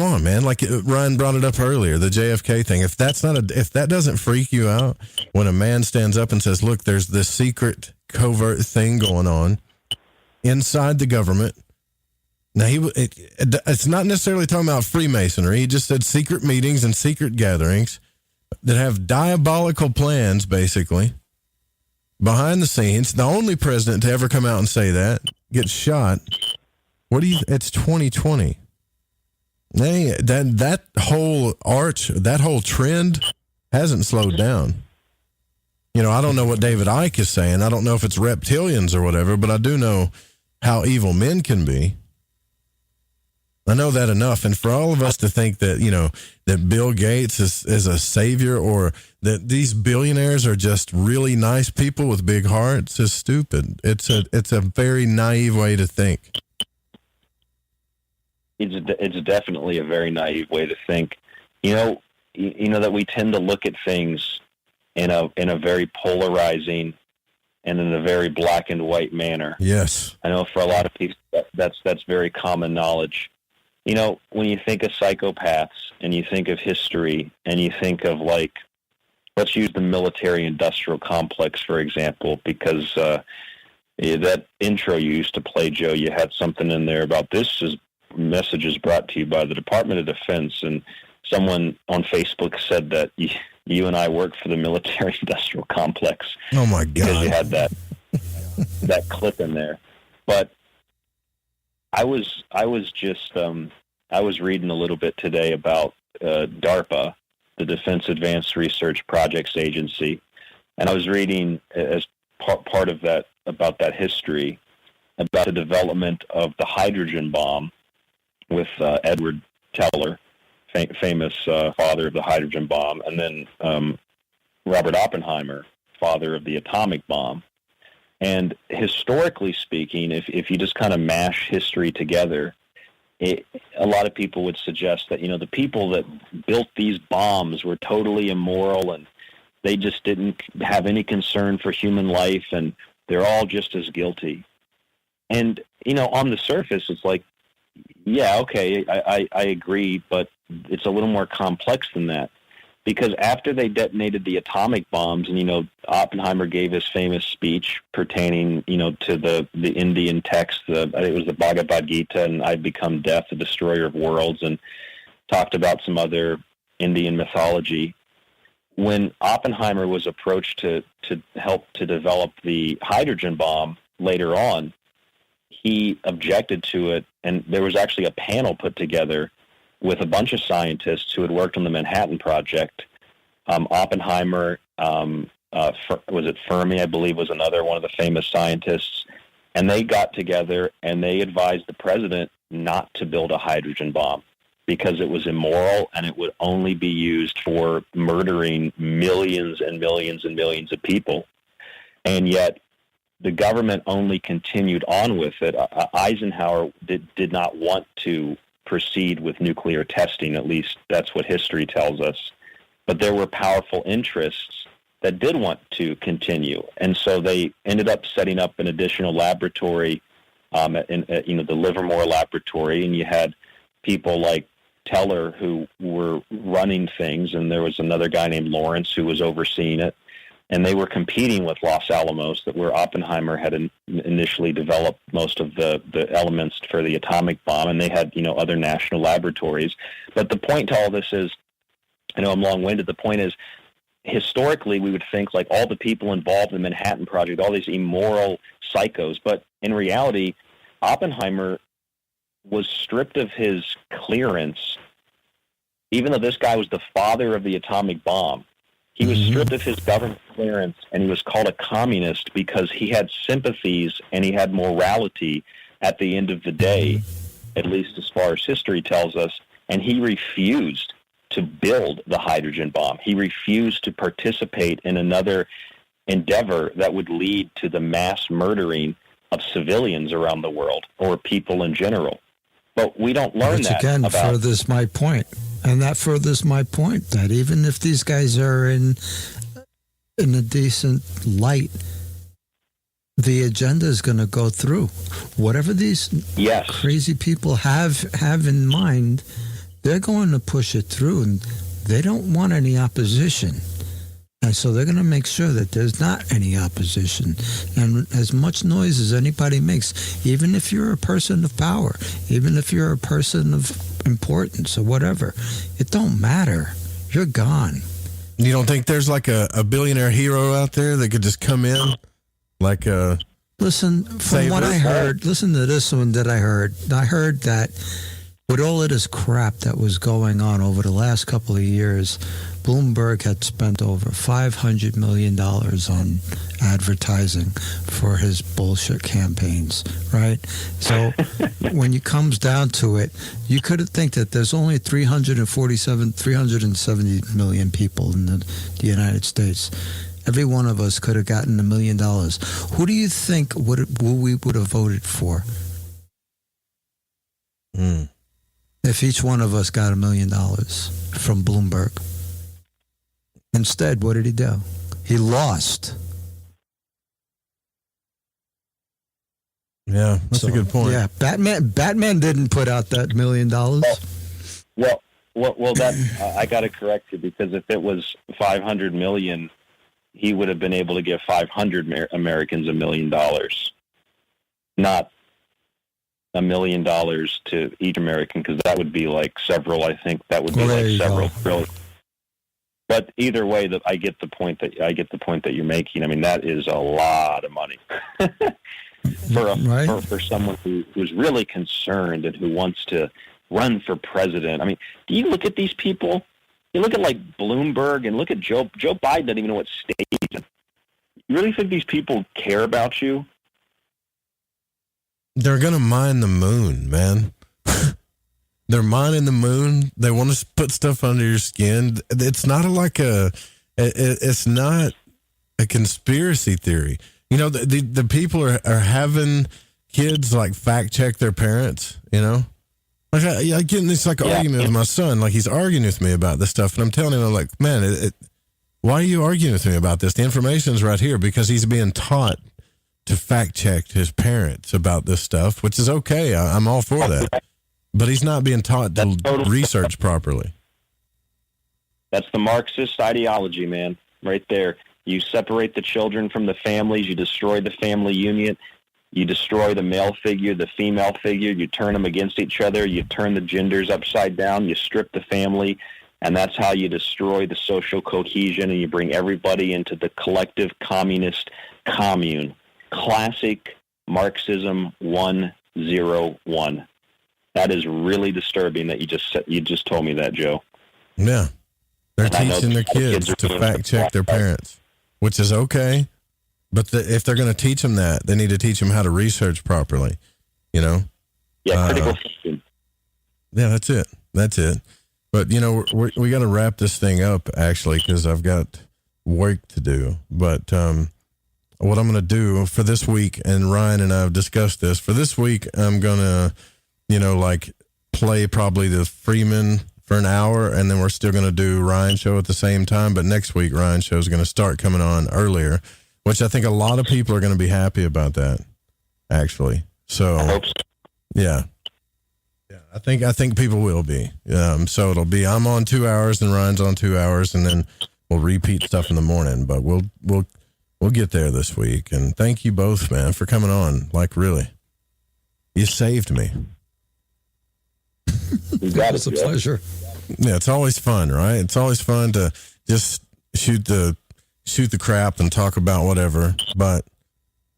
on, man. Like Ryan brought it up earlier, the JFK thing. If that doesn't freak you out when a man stands up and says, look, there's this secret covert thing going on inside the government. Now, it's not necessarily talking about Freemasonry. He just said secret meetings and secret gatherings that have diabolical plans, basically, behind the scenes. The only president to ever come out and say that gets shot. It's 2020. That whole trend hasn't slowed down. I don't know what David Icke is saying. I don't know if it's reptilians or whatever, but I do know how evil men can be. I know that enough. And for all of us to think that, that Bill Gates is a savior, or that these billionaires are just really nice people with big hearts, is stupid. It's a very naive way to think. It's definitely a very naive way to think. That we tend to look at things in a very polarizing and in a very black and white manner. Yes. I know for a lot of people that's very common knowledge. When you think of psychopaths and you think of history and you think of, let's use the military-industrial complex, for example, because that intro you used to play, Joe, you had something in there about message is brought to you by the Department of Defense, and someone on Facebook said that you and I work for the military-industrial complex. Oh my God! Because you had that clip in there. But I was reading a little bit today about DARPA, the Defense Advanced Research Projects Agency, and I was reading as part of that about that history, about the development of the hydrogen bomb with Edward Teller, famous father of the hydrogen bomb, and then Robert Oppenheimer, father of the atomic bomb. And historically speaking, if you just kind of mash history together, a lot of people would suggest that, the people that built these bombs were totally immoral and they just didn't have any concern for human life, and they're all just as guilty. And, on the surface, it's like, yeah, okay, I agree, but it's a little more complex than that. Because after they detonated the atomic bombs, and, Oppenheimer gave his famous speech pertaining, to the Indian text, it was the Bhagavad Gita, and I've become death, the destroyer of worlds, and talked about some other Indian mythology. When Oppenheimer was approached to help to develop the hydrogen bomb later on, he objected to it, and there was actually a panel put together with a bunch of scientists who had worked on the Manhattan Project. Oppenheimer, was it Fermi, I believe, was another one of the famous scientists, and they got together and they advised the president not to build a hydrogen bomb because it was immoral and it would only be used for murdering millions and millions and millions of people. And yet the government only continued on with it. Eisenhower did not want to proceed with nuclear testing, at least that's what history tells us. But there were powerful interests that did want to continue. And so they ended up setting up an additional laboratory, the Livermore Laboratory, and you had people like Teller who were running things, and there was another guy named Lawrence who was overseeing it. And they were competing with Los Alamos, where Oppenheimer had initially developed most of the elements for the atomic bomb, and they had, other national laboratories. But the point to all this is, I know I'm long-winded, the point is, historically, we would think like all the people involved in the Manhattan Project, all these immoral psychos, but in reality, Oppenheimer was stripped of his clearance, even though this guy was the father of the atomic bomb. He was stripped of his government clearance, and he was called a communist because he had sympathies and he had morality at the end of the day, at least as far as history tells us, and he refused to build the hydrogen bomb. He refused to participate in another endeavor that would lead to the mass murdering of civilians around the world or people in general. But we don't learn Which that again about... furthers my point. And that furthers my point that even if these guys are in a decent light, the agenda is going to go through. Whatever these crazy people have in mind, they're going to push it through, and they don't want any opposition. And so they're going to make sure that there's not any opposition. And as much noise as anybody makes, even if you're a person of power, even if you're a person of importance or whatever, it don't matter. You're gone. You don't think there's like a billionaire hero out there that could just come in? Like a... Listen, from what I heard, listen to this one that I heard. I heard that with all of this crap that was going on over the last couple of years, Bloomberg had spent over $500 million on advertising for his bullshit campaigns, right? So when it comes down to it, you could think that there's only 370 million people in the United States. Every one of us could have gotten $1 million. Who do you think we would have voted for? If each one of us got $1 million from Bloomberg. Instead, what did he do? He lost. Yeah, that's a good point. Yeah, Batman didn't put out that $1 million. Well, that I got to correct you, because if it was 500 million, he would have been able to give 500 Americans $1 million. not $1 million to each American, because that would be like several. I think that would be like several. Really. But either way, I get the point that you're making. I mean, that is a lot of money for someone who's really concerned and who wants to run for president. I mean, do you look at these people? You look at like Bloomberg and look at Joe Biden doesn't even know what state he's in. You really think these people care about you? They're going to mine the moon, man. They're mining the moon. They want to put stuff under your skin. It's not it's not a conspiracy theory. You know, the people are having kids like fact check their parents, you know? Like I get in this argument with my son, like he's arguing with me about this stuff, and I'm telling him, I'm like, man, why are you arguing with me about this? The information's right here, because he's being taught to fact check his parents about this stuff, which is okay. I'm all for that. But he's not being taught to research properly. That's the Marxist ideology, man, right there. You separate the children from the families. You destroy the family unit. You destroy the male figure, the female figure. You turn them against each other. You turn the genders upside down. You strip the family. And that's how you destroy the social cohesion, and you bring everybody into the collective communist commune. Classic Marxism 101. That is really disturbing that you just told me that, Joe. Yeah. They're teaching their kids to fact check their parents, which is okay. But if they're going to teach them that, they need to teach them how to research properly, you know? Yeah, critical thinking. Yeah, that's it. That's it. But, you know, we got to wrap this thing up, actually, because I've got work to do. But what I'm going to do for this week, and Ryan and I have discussed this, for this week, I'm going to, you know, like play probably the Freeman for an hour, and then we're still going to do Ryan's show at the same time. But next week, Ryan's show is going to start coming on earlier, which I think a lot of people are going to be happy about that, actually. So, I hope so. Yeah. I think people will be. So it'll be I'm on 2 hours and Ryan's on 2 hours, and then we'll repeat stuff in the morning. But we'll get there this week. And thank you both, man, for coming on. Like, really, you saved me. It's a pleasure. Yeah, it's always fun, right? It's always fun to just shoot the crap and talk about whatever. But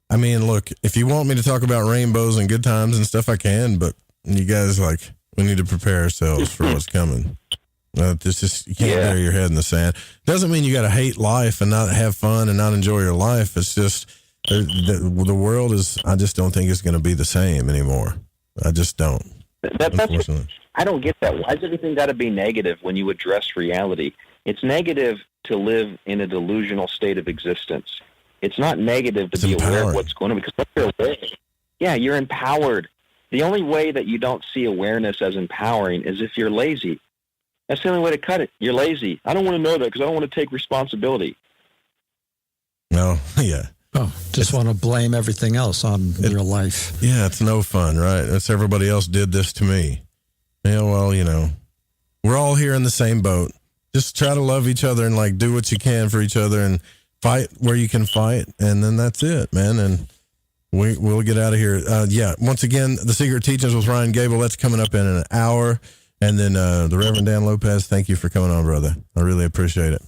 I mean, look, if you want me to talk about rainbows and good times and stuff, I can. But you guys, like, we need to prepare ourselves for what's coming. It's just, you can't bury your head in the sand. Doesn't mean you got to hate life and not have fun and not enjoy your life. It's just the world is. I just don't think it's going to be the same anymore. I just don't. Unfortunately. I don't get that. Why does everything got to be negative when you address reality? It's negative to live in a delusional state of existence. It's not negative to be aware of what's going on, because when you're aware, you're empowered. The only way that you don't see awareness as empowering is if you're lazy. That's the only way to cut it. You're lazy. I don't want to know that because I don't want to take responsibility. No, yeah. Oh, just want to blame everything else on your life. Yeah, it's no fun, right? It's everybody else did this to me. Yeah, well, you know, we're all here in the same boat. Just try to love each other and, like, do what you can for each other and fight where you can fight, and then that's it, man. And we'll get out of here. Once again, The Secret Teachings with Ryan Gable, that's coming up in an hour. And then the Reverend Dan Lopez, thank you for coming on, brother. I really appreciate it.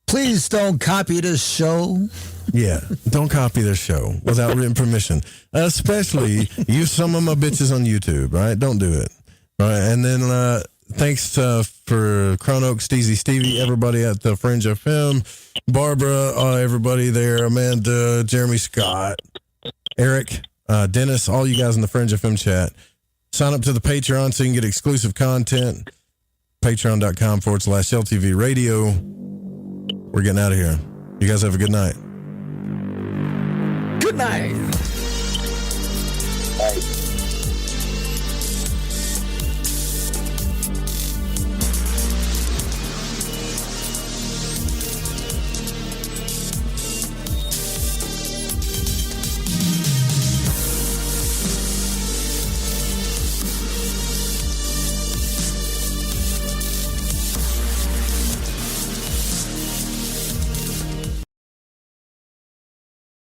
Please don't copy this show. Yeah, don't copy this show without written permission. Especially use some of my bitches on YouTube, right? Don't do it. All right, and then thanks for Chronoke, Steezy, Stevie, everybody at the Fringe FM, Barbara, everybody there, Amanda, Jeremy Scott, Eric, Dennis, all you guys in the Fringe FM chat. Sign up to the Patreon so you can get exclusive content. Patreon.com/LTV Radio. We're getting out of here. You guys have a good night. Good night.